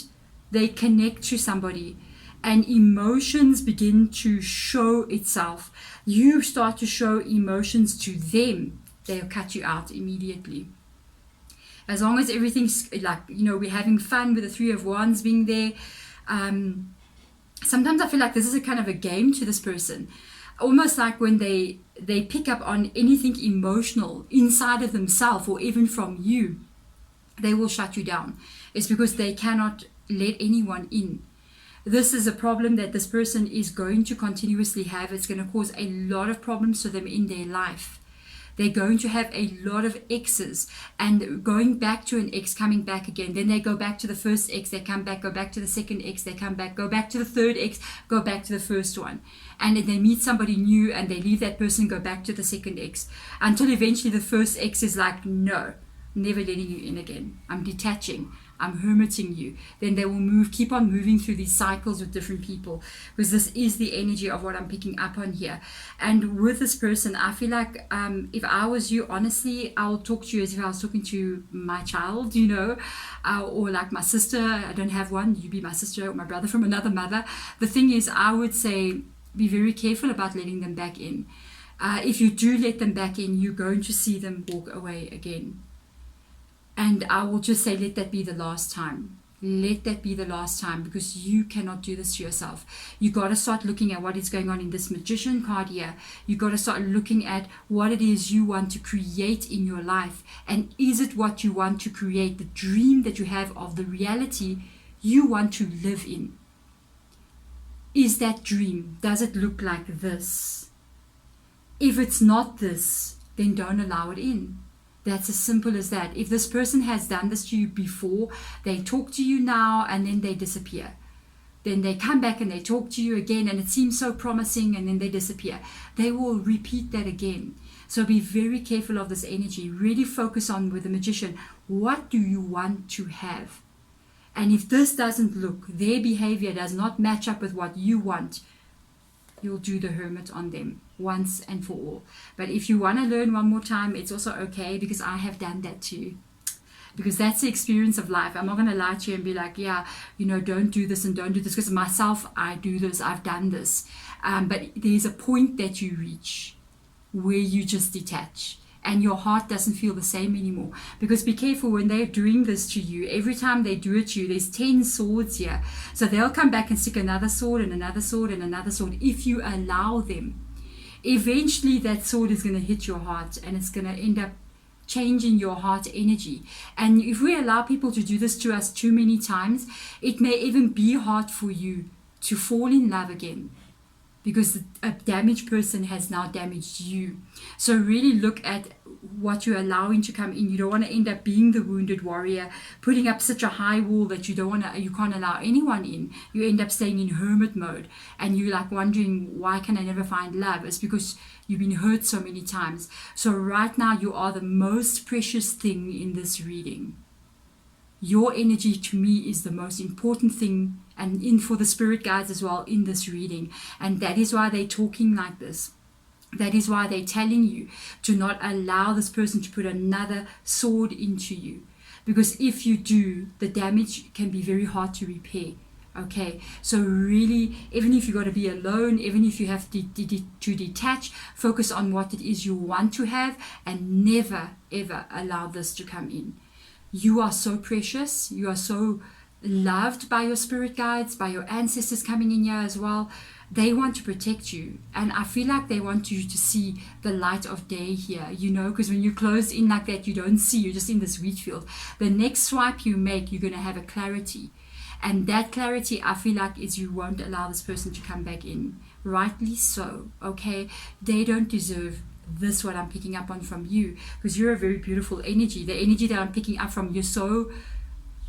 they connect to somebody and emotions begin to show itself, you start to show emotions to them, they'll cut you out immediately. As long as everything's like, you know, we're having fun with the 3 of Wands being there. Sometimes I feel like this is a kind of a game to this person. Almost like when they pick up on anything emotional inside of themselves or even from you, they will shut you down. It's because they cannot let anyone in. This is a problem that this person is going to continuously have. It's going to cause a lot of problems to them in their life. They're going to have a lot of exes, and going back to an ex, coming back again. Then they go back to the first ex, they come back, go back to the second ex, they come back, go back to the third ex, go back to the first one. And then they meet somebody new and they leave that person, go back to the second ex, until eventually the first ex is like, no, never letting you in again. I'm detaching. I'm hermiting you. Then they will keep on moving through these cycles with different people, because this is the energy of what I'm picking up on here. And with this person, I feel like if I was you, honestly, I'll talk to you as if I was talking to my child, you know, or like my sister. I don't have one. You be my sister or my brother from another mother. The thing is, I would say be very careful about letting them back in. If you do let them back in, you're going to see them walk away again. And I will just say, let that be the last time. Let that be the last time, because you cannot do this to yourself. You got to start looking at what is going on in this Magician card here. You got to start looking at what it is you want to create in your life. And is it what you want to create, the dream that you have of the reality you want to live in? Is that dream, does it look like this? If it's not this, then don't allow it in. That's as simple as that. If this person has done this to you before, they talk to you now and then they disappear. Then they come back and they talk to you again and it seems so promising and then they disappear. They will repeat that again. So be very careful of this energy. Really focus on, with the magician, what do you want to have? And if this doesn't look, their behavior does not match up with what you want, you'll do the hermit on them once and for all. But if you want to learn one more time, it's also okay, because I have done that too. Because that's the experience of life. I'm not going to lie to you and be like, yeah, you know, don't do this and don't do this. Because myself, I do this, I've done this. But there's a point that you reach where you just detach. And your heart doesn't feel the same anymore. Because be careful when they're doing this to you. Every time they do it to you, there's 10 swords here. So they'll come back and stick another sword and another sword and another sword if you allow them. Eventually that sword is going to hit your heart and it's going to end up changing your heart energy. And if we allow people to do this to us too many times, it may even be hard for you to fall in love again, because a damaged person has now damaged you. So really look at what you're allowing to come in. You don't want to end up being the wounded warrior, putting up such a high wall that you can't allow anyone in. You end up staying in hermit mode, and you're like wondering, why can I never find love? It's because you've been hurt so many times. So right now you are the most precious thing in this reading. Your energy to me is the most important thing, and in for the spirit guides as well in this reading. And that is why they're talking like this. That is why they're telling you to not allow this person to put another sword into you. Because if you do, the damage can be very hard to repair. Okay, so really, even if you got to be alone, even if you have to detach, focus on what it is you want to have, and never ever allow this to come in. You are so precious. You are so loved by your spirit guides, by your ancestors coming in here as well. They want to protect you, and I feel like they want you to see the light of day here, you know, because when you're closed in like that, you don't see, you're just in this wheat field. The next swipe you make, you're going to have a clarity, and that clarity, I feel like, is you won't allow this person to come back in. Rightly so, okay? They don't deserve this, what I'm picking up on from you, because you're a very beautiful energy. The energy that I'm picking up from, you're so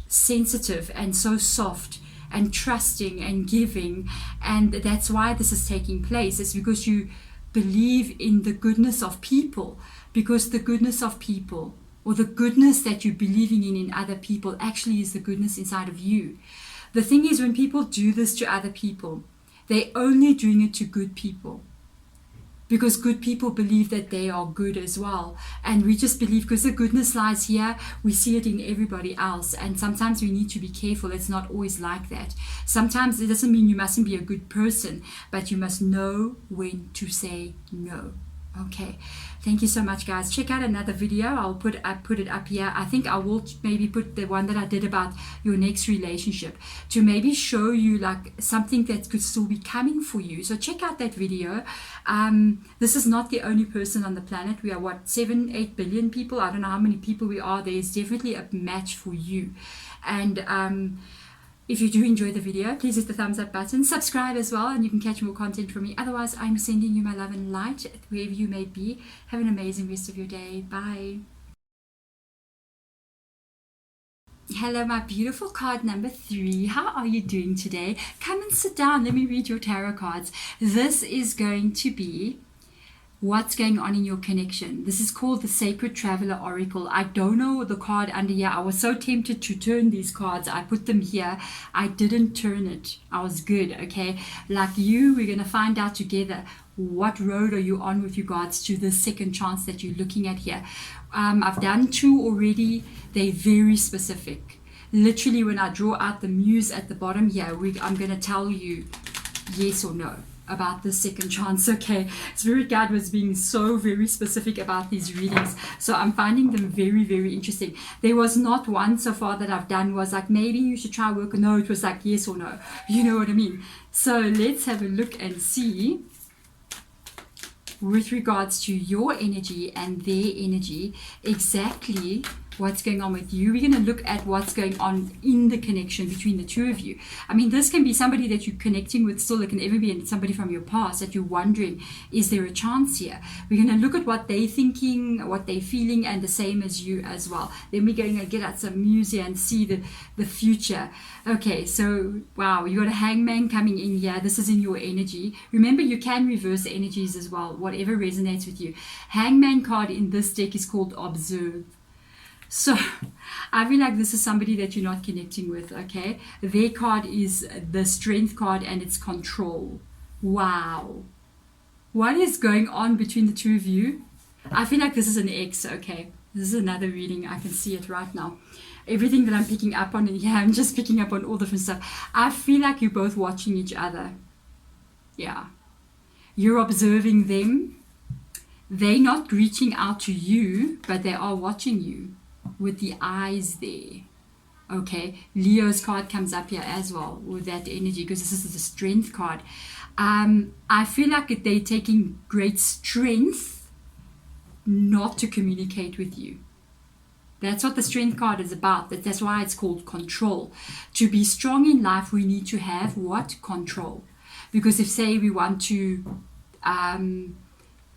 sensitive and so soft and trusting and giving, and that's why this is taking place. It's because you believe in the goodness of people, because the goodness of people, or the goodness that you're believing in other people, actually is the goodness inside of you. The thing is, when people do this to other people, they're only doing it to good people, because good people believe that they are good as well. And we just believe, because the goodness lies here, we see it in everybody else. And sometimes we need to be careful. It's not always like that. Sometimes it doesn't mean you mustn't be a good person, but you must know when to say no. Okay, thank you so much, guys. Check out another video. I'll put it up here. I think I will maybe put the one that I did about your next relationship, to maybe show you like something that could still be coming for you. So check out that video. This is not the only person on the planet. We are what, 7-8 billion people? I don't know how many people we are. There's definitely a match for you. And if you do enjoy the video, please hit the thumbs up button, subscribe as well, and you can catch more content from me. Otherwise, I'm sending you my love and light wherever you may be. Have an amazing rest of your day. Bye. Hello, my beautiful card number 3. How are you doing today? Come and sit down. Let me read your tarot cards. This is going to be what's going on in your connection. This is called the Sacred Traveler Oracle. I don't know the card under here. I was so tempted to turn these cards. I put them here. I didn't turn it. I was good, okay? Like you, we're going to find out together, what road are you on with regards to the second chance that you're looking at here. I've done 2 already. They're very specific. Literally, when I draw out the muse at the bottom here, I'm going to tell you yes or no about the second chance. Okay, Spirit Guide was being so very specific about these readings, so I'm finding them very, very interesting. There was not one so far that I've done was like, maybe you should try work. No, it was like yes or no. You know what I mean? So let's have a look and see, with regards to your energy and their energy, exactly what's going on with you. We're going to look at what's going on in the connection between the two of you. I mean, this can be somebody that you're connecting with still. It can even be somebody from your past that you're wondering, is there a chance here? We're going to look at what they're thinking, what they're feeling, and the same as you as well. Then we're going to get at some music and see the future. Okay, so wow, you got a hangman coming in here. This is in your energy. Remember, you can reverse the energies as well, whatever resonates with you. Hangman card in this deck is called Observe. So I feel like this is somebody that you're not connecting with, okay? Their card is the Strength card and it's Control. Wow. What is going on between the two of you? I feel like this is an ex, okay? This is another reading. I can see it right now. Everything that I'm picking up on, and yeah, I'm just picking up on all different stuff. I feel like you're both watching each other. Yeah. You're observing them. They're not reaching out to you, but they are watching you with the eyes there. Okay, Leo's card comes up here as well with that energy, because this is the Strength card. I feel like they're taking great strength not to communicate with you. That's what the Strength card is about. That's why it's called Control. To be strong in life, we need to have what? Control. Because if, say, we want to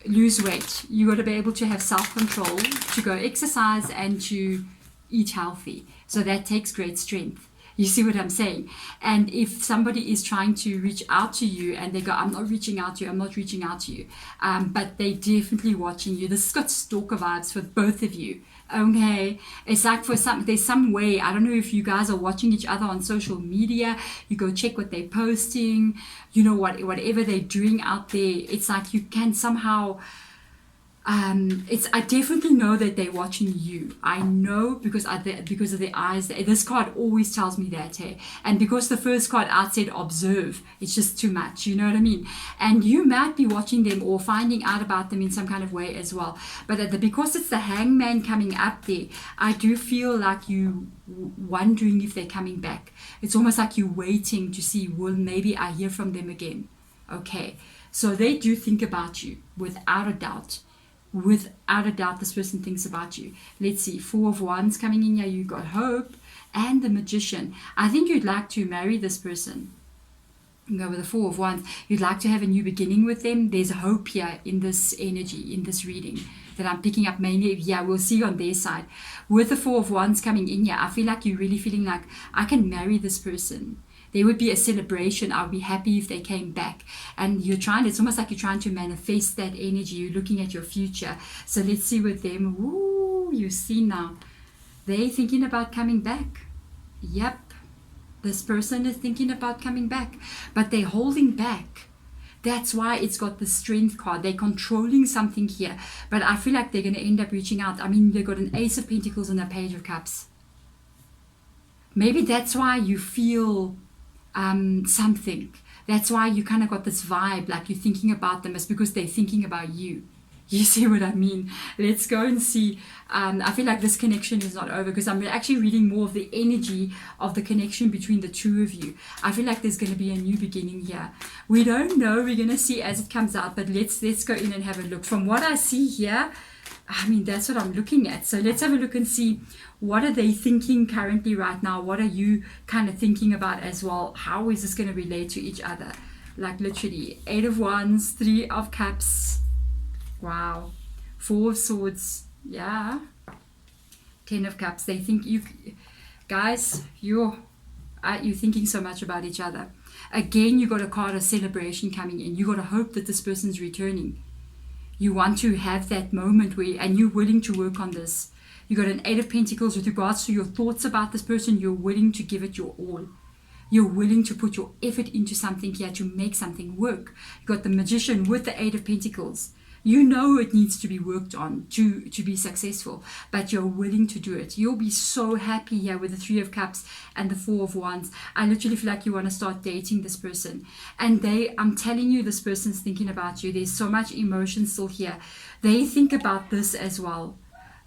lose weight, you got to be able to have self-control to go exercise and to eat healthy. So that takes great strength. You see what I'm saying? And if somebody is trying to reach out to you and they go, I'm not reaching out to you, I'm not reaching out to you, but they're definitely watching you. This has got stalker vibes for both of you. Okay, it's like there's some way, I don't know if you guys are watching each other on social media, you go check what they're posting, you know, whatever they're doing out there. It's like you can somehow I definitely know that they're watching you. I know because of the eyes. This card always tells me that, hey. And because the first card out said observe, it's just too much. You know what I mean? And you might be watching them or finding out about them in some kind of way as well. But because it's the Hangman coming up there, I do feel like you wondering if they're coming back. It's almost like you're waiting to see, well, maybe I hear from them again. Okay, so they do think about you without a doubt. Without a doubt, this person thinks about you. Let's see, 4 of Wands coming in here. You got Hope and the Magician. I think you'd like to marry this person. Go with the 4 of Wands. You'd like to have a new beginning with them. There's hope here in this energy, in this reading that I'm picking up mainly. Yeah, we'll see on their side. With the 4 of Wands coming in here, I feel like you're really feeling like, I can marry this person. There would be a celebration. I'll be happy if they came back. And it's almost like you're trying to manifest that energy. You're looking at your future. So let's see with them. Ooh, you see now. They're thinking about coming back. Yep. This person is thinking about coming back. But they're holding back. That's why it's got the Strength card. They're controlling something here. But I feel like they're going to end up reaching out. I mean, they've got an Ace of Pentacles and a Page of Cups. Maybe that's why you feel something. That's why you kind of got this vibe, like you're thinking about them. It's because they're thinking about you. You see what I mean? Let's go and see. I feel like this connection is not over because I'm actually reading more of the energy of the connection between the two of you. I feel like there's going to be a new beginning here. We don't know. We're going to see as it comes out, but let's go in and have a look. From what I see here, I mean, that's what I'm looking at. So let's have a look and see, what are they thinking currently right now? What are you kind of thinking about as well? How is this going to relate to each other? Like literally, 8 of Wands, 3 of Cups. Wow. 4 of Swords. Yeah. 10 of Cups. They think you, guys, you're thinking so much about each other. Again, you got a card of celebration coming in. You got to hope that this person's returning. You want to have that moment and you're willing to work on this. You got an 8 of Pentacles with regards to your thoughts about this person. You're willing to give it your all. You're willing to put your effort into something here to make something work. You got the Magician with the 8 of Pentacles. You know it needs to be worked on to be successful, but you're willing to do it. You'll be so happy here with the 3 of Cups and the 4 of Wands. I literally feel like you want to start dating this person. And I'm telling you, this person's thinking about you. There's so much emotion still here. They think about this as well.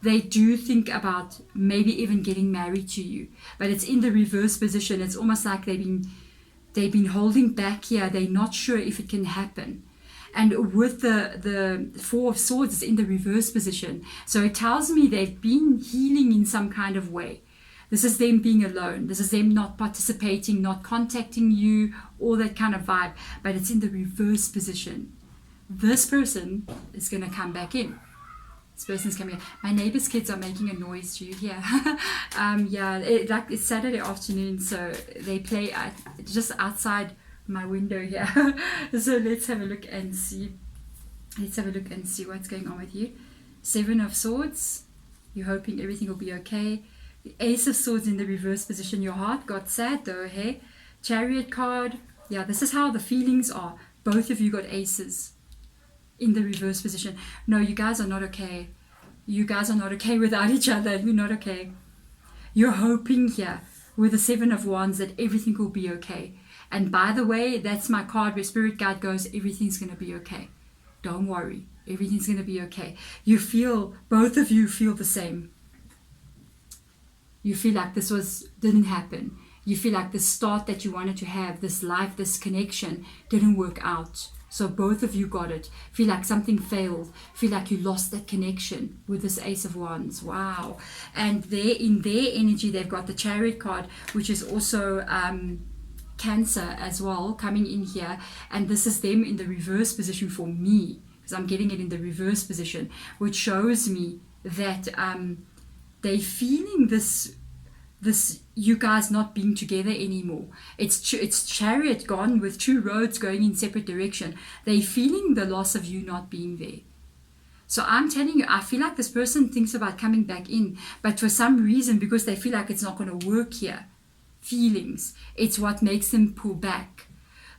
They do think about maybe even getting married to you, but it's in the reverse position. It's almost like they've been holding back here. They're not sure if it can happen. And with the Four of Swords, it's in the reverse position. So it tells me they've been healing in some kind of way. This is them being alone. This is them not participating, not contacting you, all that kind of vibe. But it's in the reverse position. This person is going to come back in. This person's coming in. My neighbor's kids are making a noise. Do you hear? It's Saturday afternoon, so they play just outside my window here. So let's have a look and see. Let's have a look and see what's going on with you. Seven of Swords. You're hoping everything will be okay. The Ace of Swords in the reverse position. Your heart got sad though, hey? Chariot card. Yeah, this is how the feelings are. Both of you got aces in the reverse position. No, you guys are not okay. You guys are not okay without each other. You're not okay. You're hoping here with the Seven of Wands that everything will be okay. And by the way, that's my card where Spirit Guide goes, everything's going to be okay. Don't worry. Everything's going to be okay. You feel, both of you feel the same. You feel like this didn't happen. You feel like the start that you wanted to have, this life, this connection, didn't work out. So both of you got it. Feel like something failed. Feel like you lost that connection with this Ace of Wands. Wow. And in their energy, they've got the Chariot card, which is also Cancer as well, coming in here. And this is them in the reverse position for me, because I'm getting it in the reverse position, which shows me that they're feeling this you guys not being together anymore. It's Chariot gone with two roads going in separate direction. They're feeling the loss of you not being there. So I'm telling you, I feel like this person thinks about coming back in, but for some reason, because they feel like it's not going to work here, feelings, it's what makes them pull back.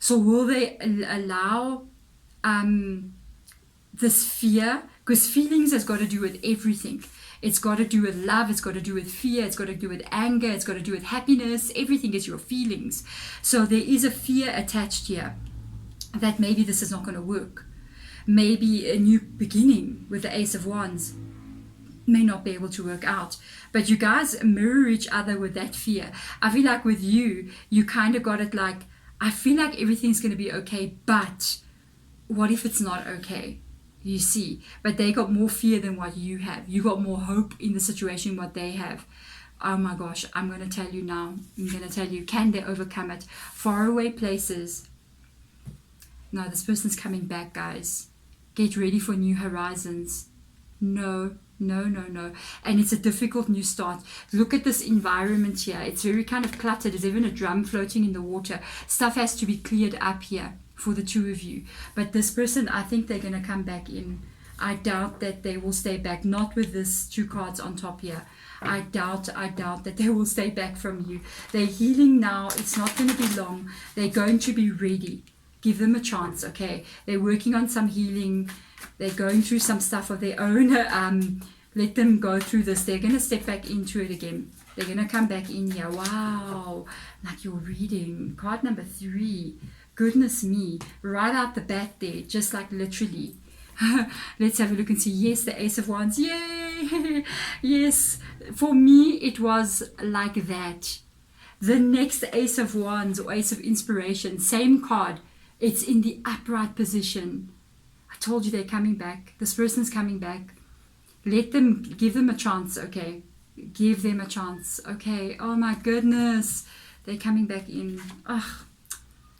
So will they allow this fear? Because feelings has got to do with everything. It's got to do with love, it's got to do with fear, it's got to do with anger, it's got to do with happiness. Everything is your feelings. So there is a fear attached here that maybe this is not going to work. Maybe a new beginning with the Ace of Wands may not be able to work out. But you guys mirror each other with that fear. I feel like with you, you kind of got it like, I feel like everything's going to be okay, but what if it's not okay? You see, but they got more fear than what you have. You got more hope in the situation what they have. Oh my gosh, I'm going to tell you now. I'm going to tell you, can they overcome it? Faraway places. No, this person's coming back, guys. Get ready for new horizons. No. And it's a difficult new start. Look at this environment here. It's very kind of cluttered. There's even a drum floating in the water. Stuff has to be cleared up here for the two of you. But this person, I think they're going to come back in. I doubt that they will stay back. Not with this two cards on top here. I doubt that they will stay back from you. They're healing now. It's not going to be long. They're going to be ready. Give them a chance, okay? They're working on some healing. They're going through some stuff of their own. Let them go through this. They're going to step back into it again. They're going to come back in here. Wow. Like you're reading. Card number 3. Goodness me. Right out the bat there. Just like literally. Let's have a look and see. Yes, the Ace of Wands. Yay. Yes. For me, it was like that. The next Ace of Wands or Ace of Inspiration. Same card. It's in the upright position. I told you they're coming back. This person's coming back. Give them a chance, okay? Give them a chance, okay? Oh my goodness. They're coming back in. Oh,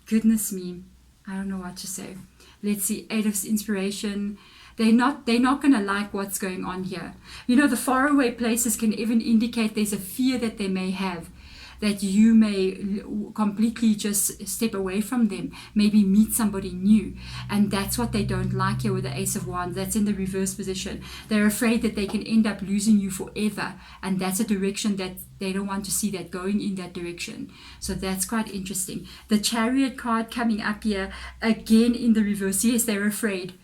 goodness me. I don't know what to say. Let's see, 8 of Inspiration. They're not going to like what's going on here. You know, the faraway places can even indicate there's a fear that they may have, that you may completely just step away from them, maybe meet somebody new. And that's what they don't like here with the Ace of Wands. That's in the reverse position. They're afraid that they can end up losing you forever. And that's a direction that they don't want to see that going in that direction. So that's quite interesting. The Chariot card coming up here, again in the reverse. Yes, they're afraid.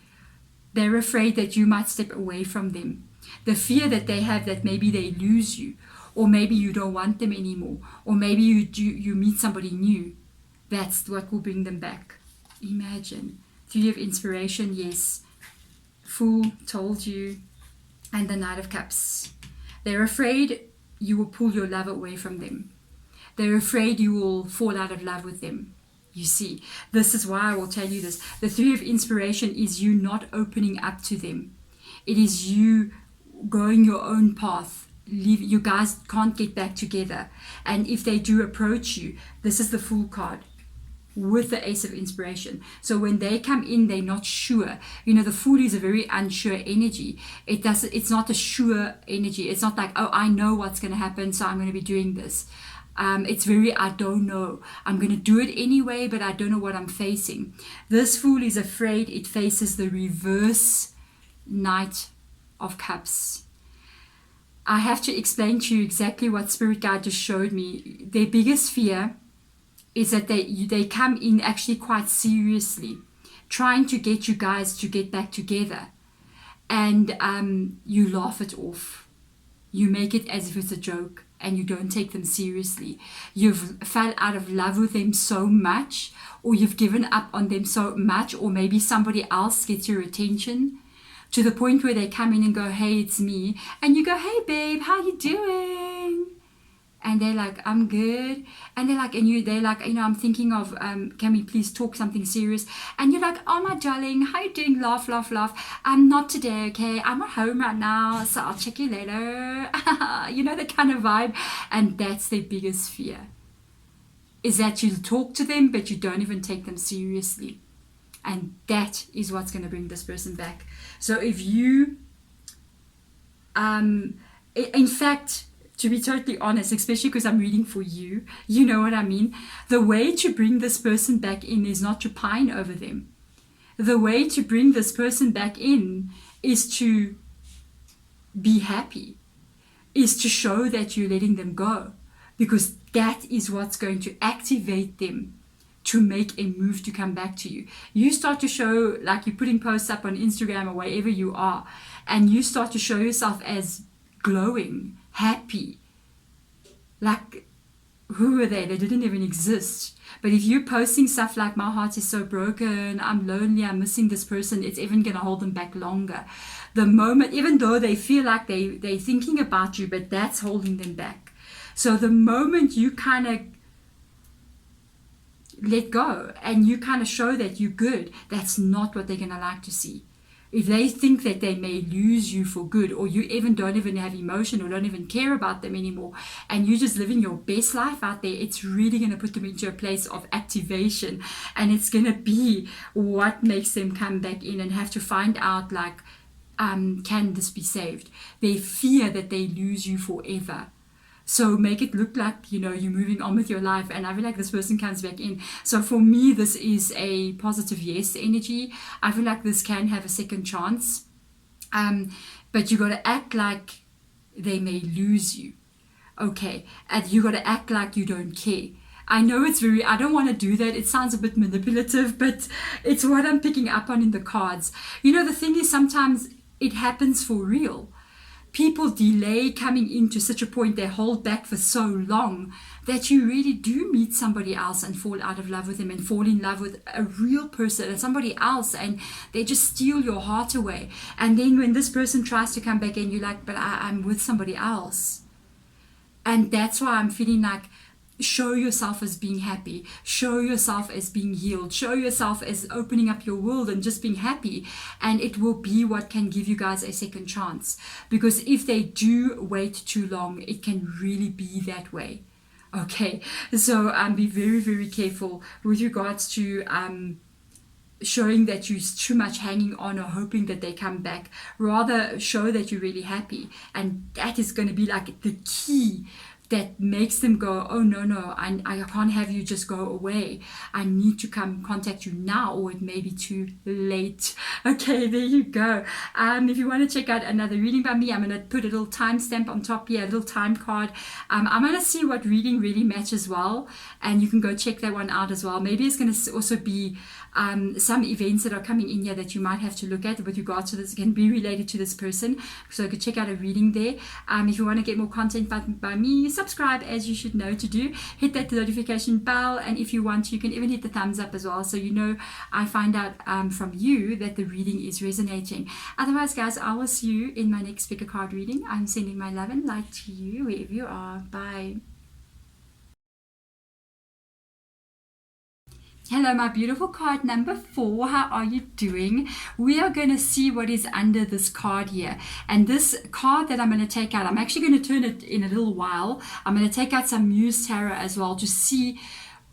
They're afraid that you might step away from them. The fear that they have that maybe they lose you. Or maybe you don't want them anymore. Or maybe you meet somebody new. That's what will bring them back. Imagine. 3 of Inspiration, yes. Fool, told you. And the Knight of Cups. They're afraid you will pull your love away from them. They're afraid you will fall out of love with them. You see, this is why I will tell you this. The three of inspiration is you not opening up to them. It is you going your own path. You guys can't get back together. And if they do approach you, this is the Fool card with the Ace of Inspiration. So when they come in, they're not sure. You know, the Fool is a very unsure energy. It's not a sure energy. It's not like, oh, I know what's going to happen, so I'm going to be doing this. It's very, I don't know. I'm going to do it anyway, but I don't know what I'm facing. This Fool is afraid. It faces the reverse Knight of Cups. I have to explain to you exactly what Spirit Guide just showed me. Their biggest fear is that they come in actually quite seriously, trying to get you guys to get back together. And you laugh it off. You make it as if it's a joke, and you don't take them seriously. You've fell out of love with them so much, or you've given up on them so much, or maybe somebody else gets your attention, to the point where they come in and go, hey, it's me. And you go, hey, babe, how you doing? And they're like, I'm good. And they're like, I'm thinking of, can we please talk something serious? And you're like, oh, my darling, how you doing? Laugh, laugh, laugh. Not today, okay? I'm at home right now, so I'll check you later. You know, that kind of vibe. And that's their biggest fear, is that you talk to them, but you don't even take them seriously. And that is what's going to bring this person back. So if you, in fact, to be totally honest, especially because I'm reading for you, you know what I mean? The way to bring this person back in is not to pine over them. The way to bring this person back in is to be happy, is to show that you're letting them go, because that is what's going to activate them to make a move to come back to you. You start to show, like you're putting posts up on Instagram or wherever you are, and you start to show yourself as glowing, happy. Like, who are they? They didn't even exist. But if you're posting stuff like, my heart is so broken, I'm lonely, I'm missing this person, it's even going to hold them back longer. The moment, even though they feel like they're thinking about you, but that's holding them back. So the moment you kind of let go and you kind of show that you're good, that's not what they're going to like to see. If they think that they may lose you for good, or you don't even have emotion or don't even care about them anymore, and you're just living your best life out there, it's really going to put them into a place of activation, and it's going to be what makes them come back in and have to find out, like, can this be saved? They fear that they lose you forever. So make it look like, you know, you're moving on with your life. And I feel like this person comes back in. So for me, this is a positive yes energy. I feel like this can have a second chance. But you got to act like they may lose you. Okay. And you got to act like you don't care. I know I don't want to do that. It sounds a bit manipulative, but it's what I'm picking up on in the cards. You know, the thing is, sometimes it happens for real. People delay coming into such a point, they hold back for so long, that you really do meet somebody else and fall out of love with them and fall in love with a real person and somebody else, and they just steal your heart away. And then when this person tries to come back in, you're like, but I'm with somebody else. And that's why I'm feeling like, show yourself as being happy, show yourself as being healed, show yourself as opening up your world and just being happy, and it will be what can give you guys a second chance. Because if they do wait too long, it can really be that way. Okay, so be very, very careful with regards to showing that you're too much hanging on or hoping that they come back. Rather show that you're really happy, and that is going to be like the key that makes them go, oh, no, I can't have you just go away. I need to come contact you now, or it may be too late. Okay, there you go. If you want to check out another reading by me, I'm going to put a little timestamp on top here, a little time card. I'm going to see what reading really matches well, and you can go check that one out as well. Maybe it's going to also be some events that are coming in here that you might have to look at with regards to this. It can be related to this person, so you could check out a reading there. If you want to get more content by me, subscribe, as you should know to do. Hit that notification bell, and if you want, you can even hit the thumbs up as well, so you know I find out from you that the reading is resonating. Otherwise, guys, I will see you in my next pick a card reading. I'm sending my love and light to you wherever you are. Bye. Hello, my beautiful card number 4. How are you doing? We are going to see what is under this card here. And this card that I'm going to take out, I'm actually going to turn it in a little while. I'm going to take out some Muse Tarot as well to see,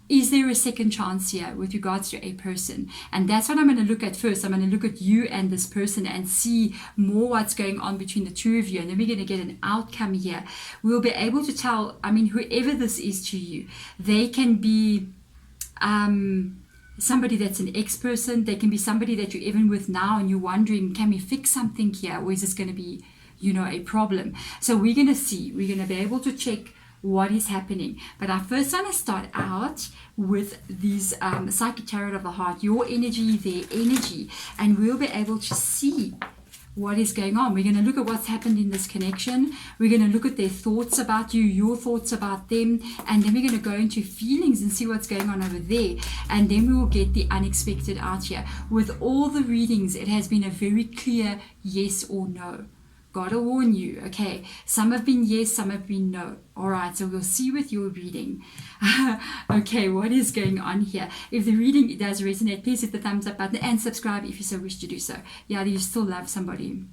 is there a second chance here with regards to a person? And that's what I'm going to look at first. I'm going to look at you and this person and see more what's going on between the two of you. And then we're going to get an outcome here. We'll be able to tell, I mean, whoever this is to you, they can be somebody that's an ex-person. They can be somebody that you're even with now and you're wondering, can we fix something here, or is this going to be, you know, a problem? So we're going to see, we're going to be able to check what is happening. But I first want to start out with these psychic tarot of the heart, your energy, their energy, and we'll be able to see what is going on. We're going to look at what's happened in this connection. We're going to look at their thoughts about you, your thoughts about them, and then we're going to go into feelings and see what's going on over there. And then we will get the unexpected out here. With all the readings, it has been a very clear yes or no. Gotta warn you, okay? Some have been yes, some have been no. All right, so we'll see with your reading. Okay, what is going on here? If the reading does resonate, please hit the thumbs up button and subscribe if you so wish to do so. Yeah, you still love somebody.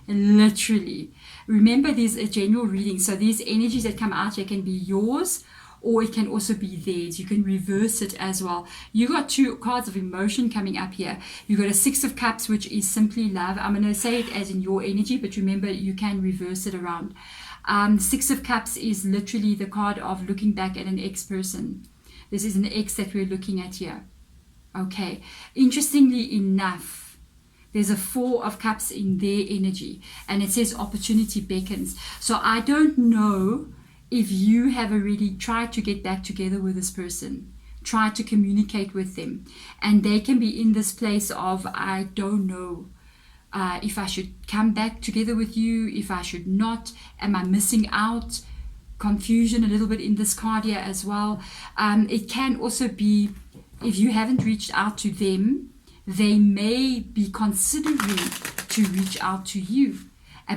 Literally. Remember, these are general readings, so these energies that come out here can be yours, or it can also be theirs. You can reverse it as well. You got 2 cards of emotion coming up here. You got a 6 of Cups, which is simply love. I'm going to say it as in your energy, but remember, you can reverse it around. 6 of Cups is literally the card of looking back at an ex-person. This is an ex that we're looking at here. Okay. Interestingly enough, there's a 4 of Cups in their energy, and it says opportunity beckons. So I don't know if you have already tried to get back together with this person, try to communicate with them, and they can be in this place of, I don't know if I should come back together with you, if I should not, am I missing out? Confusion a little bit in this card here as well. It can also be, if you haven't reached out to them, they may be considering to reach out to you,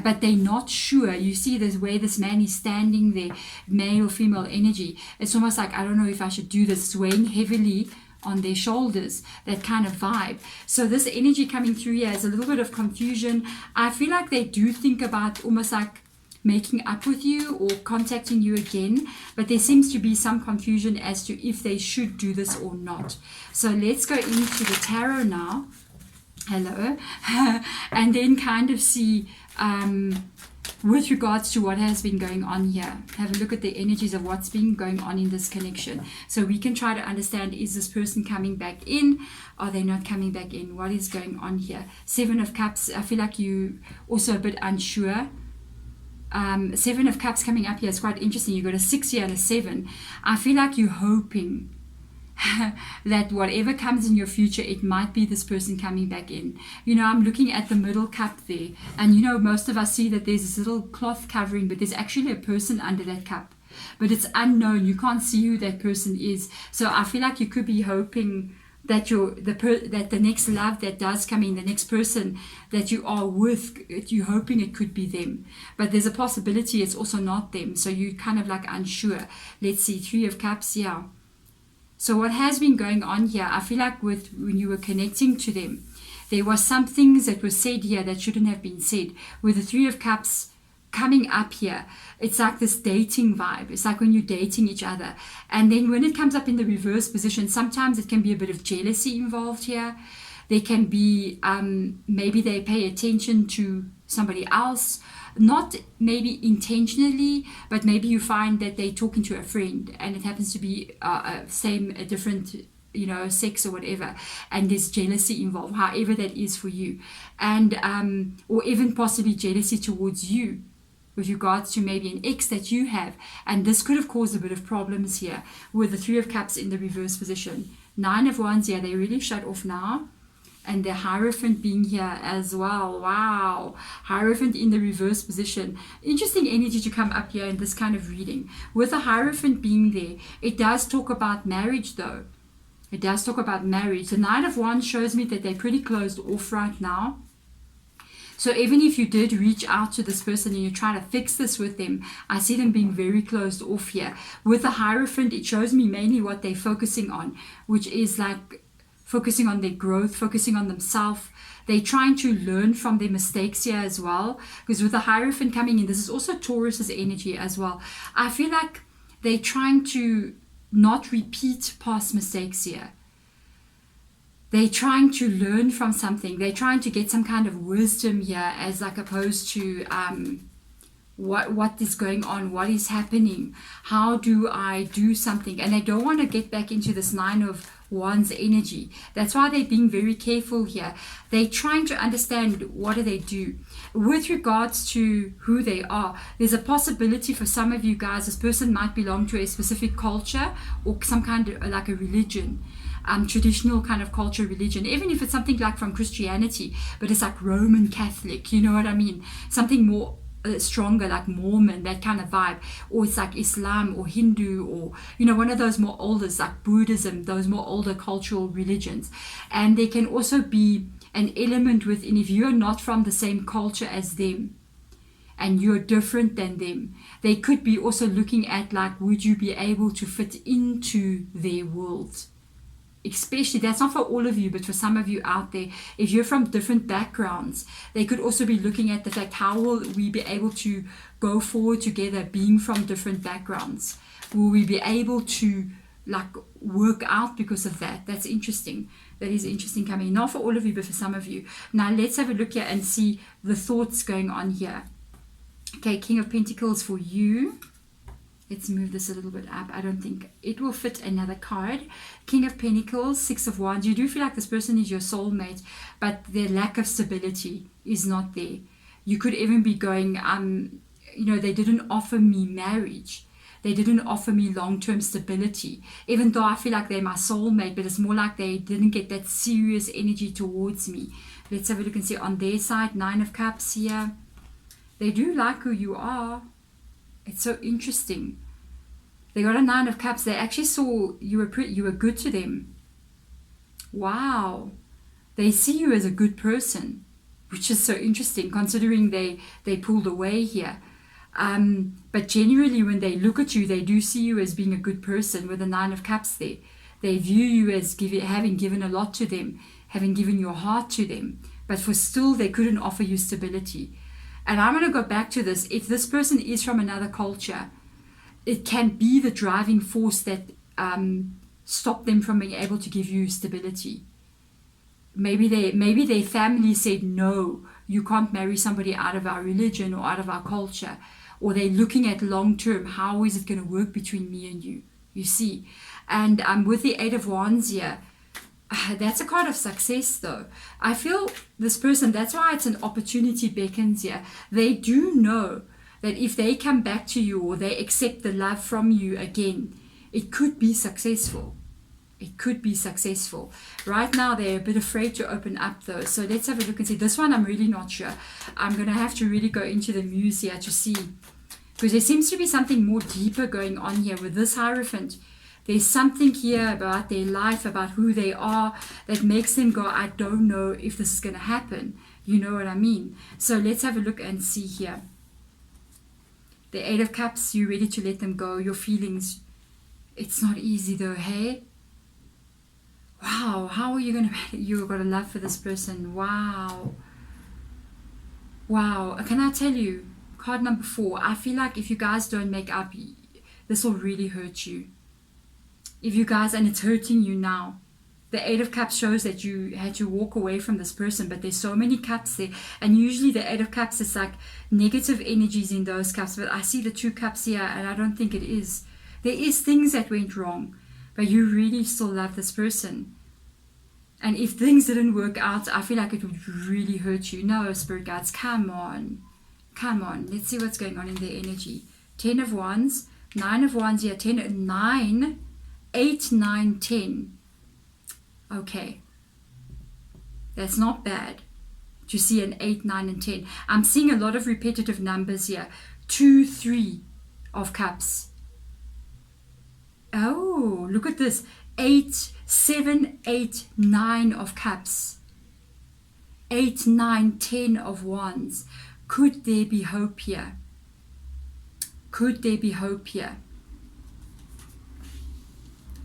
but they're not sure. You see this way this man is standing there, male or female energy. It's almost like, I don't know if I should do this, weighing heavily on their shoulders, that kind of vibe. So this energy coming through here is a little bit of confusion. I feel like they do think about almost like making up with you or contacting you again, but there seems to be some confusion as to if they should do this or not. So let's go into the tarot now. Hello. And then kind of see with regards to what has been going on here. Have a look at the energies of what's been going on in this connection. So we can try to understand, is this person coming back in? Are they not coming back in? What is going on here? 7 of Cups. I feel like you also a bit unsure. 7 of Cups coming up here is quite interesting. You got a 6 here and a 7. I feel like you're hoping that whatever comes in your future, it might be this person coming back in. You know, I'm looking at the middle cup there, and you know, most of us see that there's this little cloth covering, but there's actually a person under that cup, but it's unknown. You can't see who that person is. So I feel like you could be hoping that that the next love that does come in, the next person that you are with, you're hoping it could be them, but there's a possibility it's also not them. So you're kind of like unsure. Let's see, 3 of Cups. Yeah. So what has been going on here, I feel like when you were connecting to them, there was some things that were said here that shouldn't have been said. With the 3 of Cups coming up here, it's like this dating vibe. It's like when you're dating each other. And then when it comes up in the reverse position, sometimes it can be a bit of jealousy involved here. There can be, maybe they pay attention to somebody else, not maybe intentionally, but maybe you find that they're talking to a friend and it happens to be a different, you know, sex or whatever, and there's jealousy involved, however that is for you, and or even possibly jealousy towards you with regards to maybe an ex that you have, and this could have caused a bit of problems here with the 3 of Cups in the reverse position. 9 of Wands here, they really shut off now. And the Hierophant being here as well. Wow. Hierophant in the reverse position. Interesting energy to come up here in this kind of reading. With the Hierophant being there, it does talk about marriage though. It does talk about marriage. The 9 of Wands shows me that they're pretty closed off right now. So even if you did reach out to this person and you try to fix this with them, I see them being very closed off here. With the Hierophant, it shows me mainly what they're focusing on, which is like focusing on their growth, focusing on themselves. They're trying to learn from their mistakes here as well. Because with the Hierophant coming in, this is also Taurus's energy as well. I feel like they're trying to not repeat past mistakes here. They're trying to learn from something. They're trying to get some kind of wisdom here, as like opposed to what is going on, what is happening, how do I do something. And they don't want to get back into this Nine of Wands energy. That's why they're being very careful here. They're trying to understand what do they do. With regards to who they are, there's a possibility for some of you guys, this person might belong to a specific culture or some kind of like a religion. Traditional kind of culture, religion, even if it's something like from Christianity, but it's like Roman Catholic, you know what I mean? Something more stronger, like Mormon, that kind of vibe. Or it's like Islam or Hindu, or, you know, one of those more older, like Buddhism, those more older cultural religions. And there can also be an element within, if you're not from the same culture as them, and you're different than them, they could be also looking at like, would you be able to fit into their world? Especially, that's not for all of you, but for some of you out there, if you're from different backgrounds, they could also be looking at the fact, how will we be able to go forward together being from different backgrounds? Will we be able to like work out because of that? That's interesting. That is interesting coming in. Not for all of you, but for some of you. Now let's have a look here and see the thoughts going on here. Okay, King of Pentacles for you. Let's move this a little bit up. I don't think it will fit another card. King of Pentacles, Six of Wands. You do feel like this person is your soulmate, but their lack of stability is not there. You could even be going, you know, they didn't offer me marriage. They didn't offer me long-term stability. Even though I feel like they're my soulmate, but it's more like they didn't get that serious energy towards me. Let's have a look and see on their side. Nine of Cups here. They do like who you are. It's so interesting. They got a Nine of Cups. They actually saw you were good to them. Wow. They see you as a good person, which is so interesting considering they pulled away here. But generally when they look at you, they do see you as being a good person with a Nine of Cups there. They view you as having given a lot to them, having given your heart to them. But for still, they couldn't offer you stability. And I'm going to go back to this. If this person is from another culture, it can be the driving force that stopped them from being able to give you stability. Maybe their family said, no, you can't marry somebody out of our religion or out of our culture. Or they're looking at long term, how is it going to work between me and you? You see. And with the Eight of Wands here, that's a card of success though. I feel this person, that's why it's an opportunity beckons here. They do know that if they come back to you or they accept the love from you again, it could be successful. It could be successful. Right now they're a bit afraid to open up though. So let's have a look and see. This one I'm really not sure. I'm going to have to really go into the muse here to see. Because there seems to be something more deeper going on here with this Hierophant. There's something here about their life, about who they are, that makes them go, I don't know if this is going to happen. You know what I mean? So let's have a look and see here. The Eight of Cups, you're ready to let them go. Your feelings, it's not easy though, hey? Wow, how are you going to, you've got a love for this person. Wow. Wow, can I tell you, card number 4, I feel like if you guys don't make up, this will really hurt you. If you guys, and it's hurting you now. The Eight of Cups shows that you had to walk away from this person, but there's so many cups there. And usually the Eight of Cups is like negative energies in those cups. But I see the 2 cups here, and I don't think it is. There is things that went wrong, but you really still love this person. And if things didn't work out, I feel like it would really hurt you. No, Spirit Guides, come on. Come on. Let's see what's going on in their energy. 10 of Wands, 9 of Wands here, 10, 9, 8, 9, 10. Okay. That's not bad to see an 8, 9, and 10. I'm seeing a lot of repetitive numbers here. 2, 3 of cups. Oh, look at this. 8, 7, 8, 9 of cups. 8, 9, 10 of wands. Could there be hope here? Could there be hope here?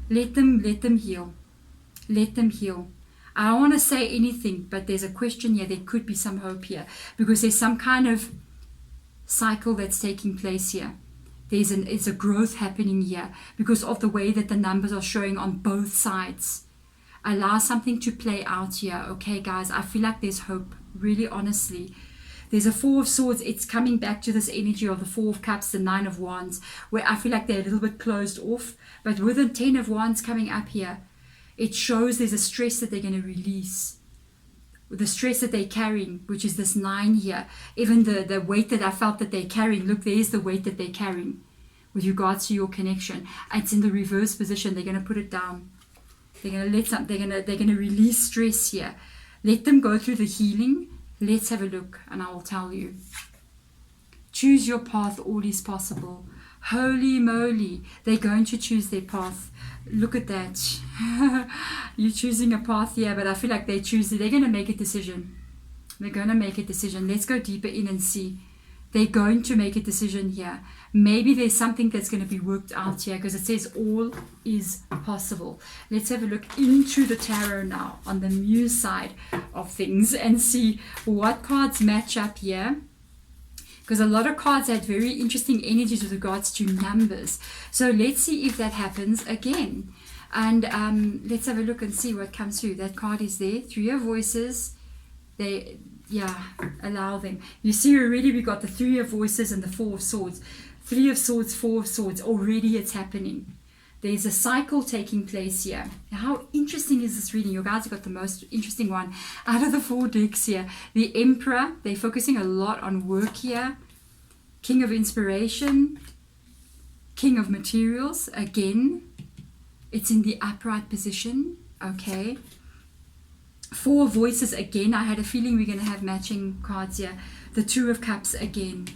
Let them heal. Let them heal. I don't want to say anything, but there's a question here. There could be some hope here because there's some kind of cycle that's taking place here. It's a growth happening here because of the way that the numbers are showing on both sides. Allow something to play out here. Okay, guys, I feel like there's hope, really honestly. There's a Four of Swords. It's coming back to this energy of the Four of Cups, the Nine of Wands, where I feel like they're a little bit closed off. But with the Ten of Wands coming up here, it shows there's a stress that they're going to release. The stress that they're carrying, which is this 9 here. Even the weight that I felt that they're carrying. Look, there's the weight that they're carrying with regards to your connection. It's in the reverse position. They're going to put it down. They're going to they're going to release stress here. Let them go through the healing. Let's have a look and I will tell you. Choose your path, all is possible. Holy moly, they're going to choose their path. Look at that. You're choosing a path here, but I feel like they're going to make a decision. They're going to make a decision. Let's go deeper in and see. They're going to make a decision here. Maybe there's something that's going to be worked out here because it says all is possible. Let's have a look into the tarot now on the Muse side of things and see what cards match up here. Because a lot of cards had very interesting energies with regards to numbers. So let's see if that happens again. And let's have a look and see what comes through. That card is there. 3 of Voices. Allow them. You see already we got the 3 of Voices and the 4 of Swords. 3 of Swords, 4 of Swords. Already it's happening. There's a cycle taking place here. How interesting is this reading? You guys have got the most interesting one out of the 4 decks here. The Emperor. They're focusing a lot on work here. King of Inspiration. King of Materials. Again, it's in the upright position. Okay. 4 of Voices again. I had a feeling we're going to have matching cards here. The 2 of Cups again.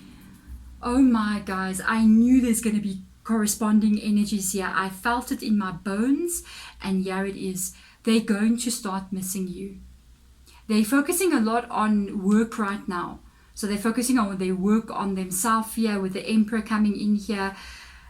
Oh my guys, I knew there's going to be corresponding energies here. I felt it in my bones, and here it is. They're going to start missing you. They're focusing a lot on work right now. So they're focusing on their work on themselves here with the Emperor coming in here.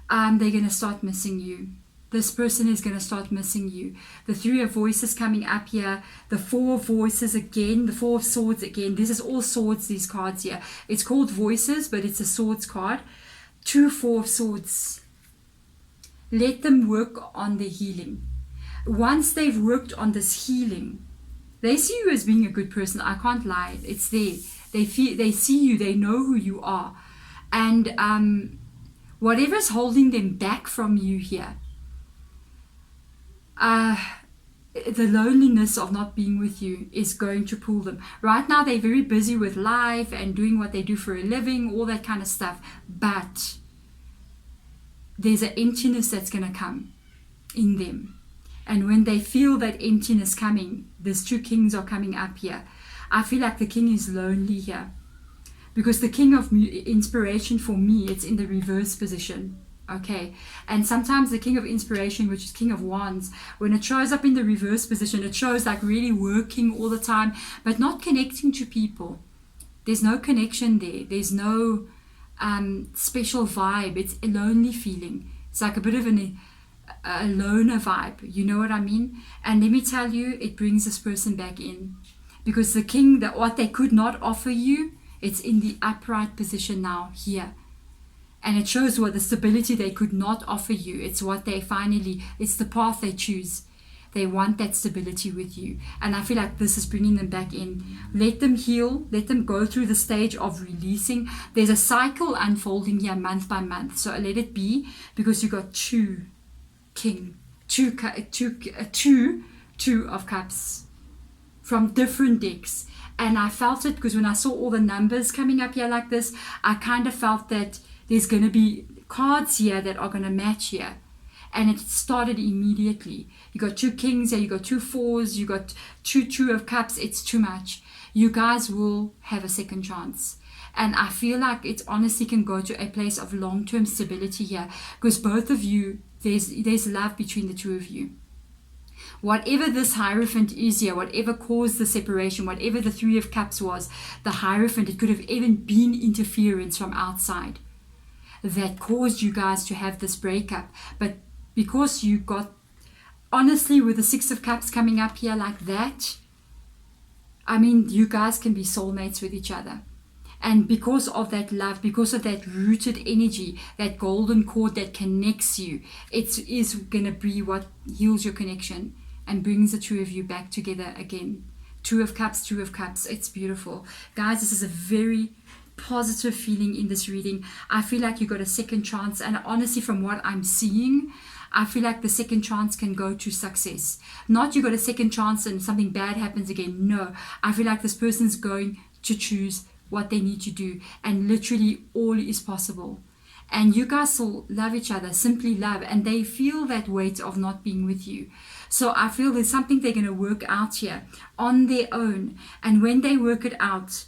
They're going to start missing you. This person is going to start missing you. The 3 of Voices coming up here. The 4 of Voices again. The 4 of Swords again. This is all swords, these cards here. It's called Voices, but it's a swords card. 2 4 of Swords. Let them work on the healing. Once they've worked on this healing, they see you as being a good person. I can't lie. It's there. They see you. They know who you are. And whatever's holding them back from you here, the loneliness of not being with you is going to pull them. Right now, they're very busy with life and doing what they do for a living, all that kind of stuff. But there's an emptiness that's going to come in them. And when they feel that emptiness coming, these 2 kings are coming up here. I feel like the king is lonely here. Because the King of Inspiration, for me, it's in the reverse position. Okay, and sometimes the King of Inspiration, which is King of Wands, when it shows up in the reverse position, it shows like really working all the time, but not connecting to people. There's no connection there. There's no special vibe. It's a lonely feeling. It's like a bit of a loner vibe. You know what I mean? And let me tell you, it brings this person back in. Because the king, what they could not offer you, it's in the upright position now, here. And it shows what the stability they could not offer you. It's what they it's the path they choose. They want that stability with you. And I feel like this is bringing them back in. Let them heal. Let them go through the stage of releasing. There's a cycle unfolding here month by month. So let it be, because you got 2 of Cups from different decks. And I felt it because when I saw all the numbers coming up here like this, I kind of felt that there's going to be cards here that are going to match here. And it started immediately. You got 2 kings here, you got 2 4s, you got 2 of Cups. It's too much. You guys will have a second chance. And I feel like it honestly can go to a place of long-term stability here. Because both of you, there's love between the 2 of you. Whatever this Hierophant is here, whatever caused the separation, whatever the 3 of Cups was, the Hierophant, it could have even been interference from outside that caused you guys to have this breakup. But because you got honestly, with the Six of Cups coming up here like that, I mean, you guys can be soulmates with each other. And because of that love, because of that rooted energy, that golden cord that connects you, it is going to be what heals your connection and brings the two of you back together again. Two of Cups, Two of Cups. It's beautiful. Guys, this is a very positive feeling in this reading. I feel like you got a second chance. And honestly, from what I'm seeing, I feel like the second chance can go to success. Not you got a second chance and something bad happens again. No, I feel like this person's going to choose what they need to do, and literally all is possible. And you guys will love each other, simply love, and they feel that weight of not being with you. So I feel there's something they're going to work out here on their own, and when they work it out,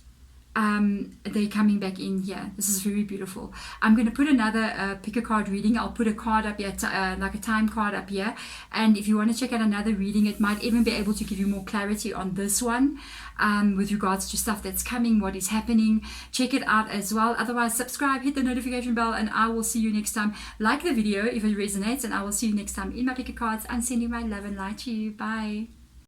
they're coming back in here. This is very beautiful. I'm going to put another pick a card reading. I'll put a card up here, like a time card up here, and if you want to check out another reading, it might even be able to give you more clarity on this one, with regards to stuff that's coming, what is happening. Check it out as well. Otherwise, subscribe, hit the notification bell, and I will see you next time. Like the video if it resonates, and I will see you next time in my pick a cards. I'm sending my love and light to you. Bye.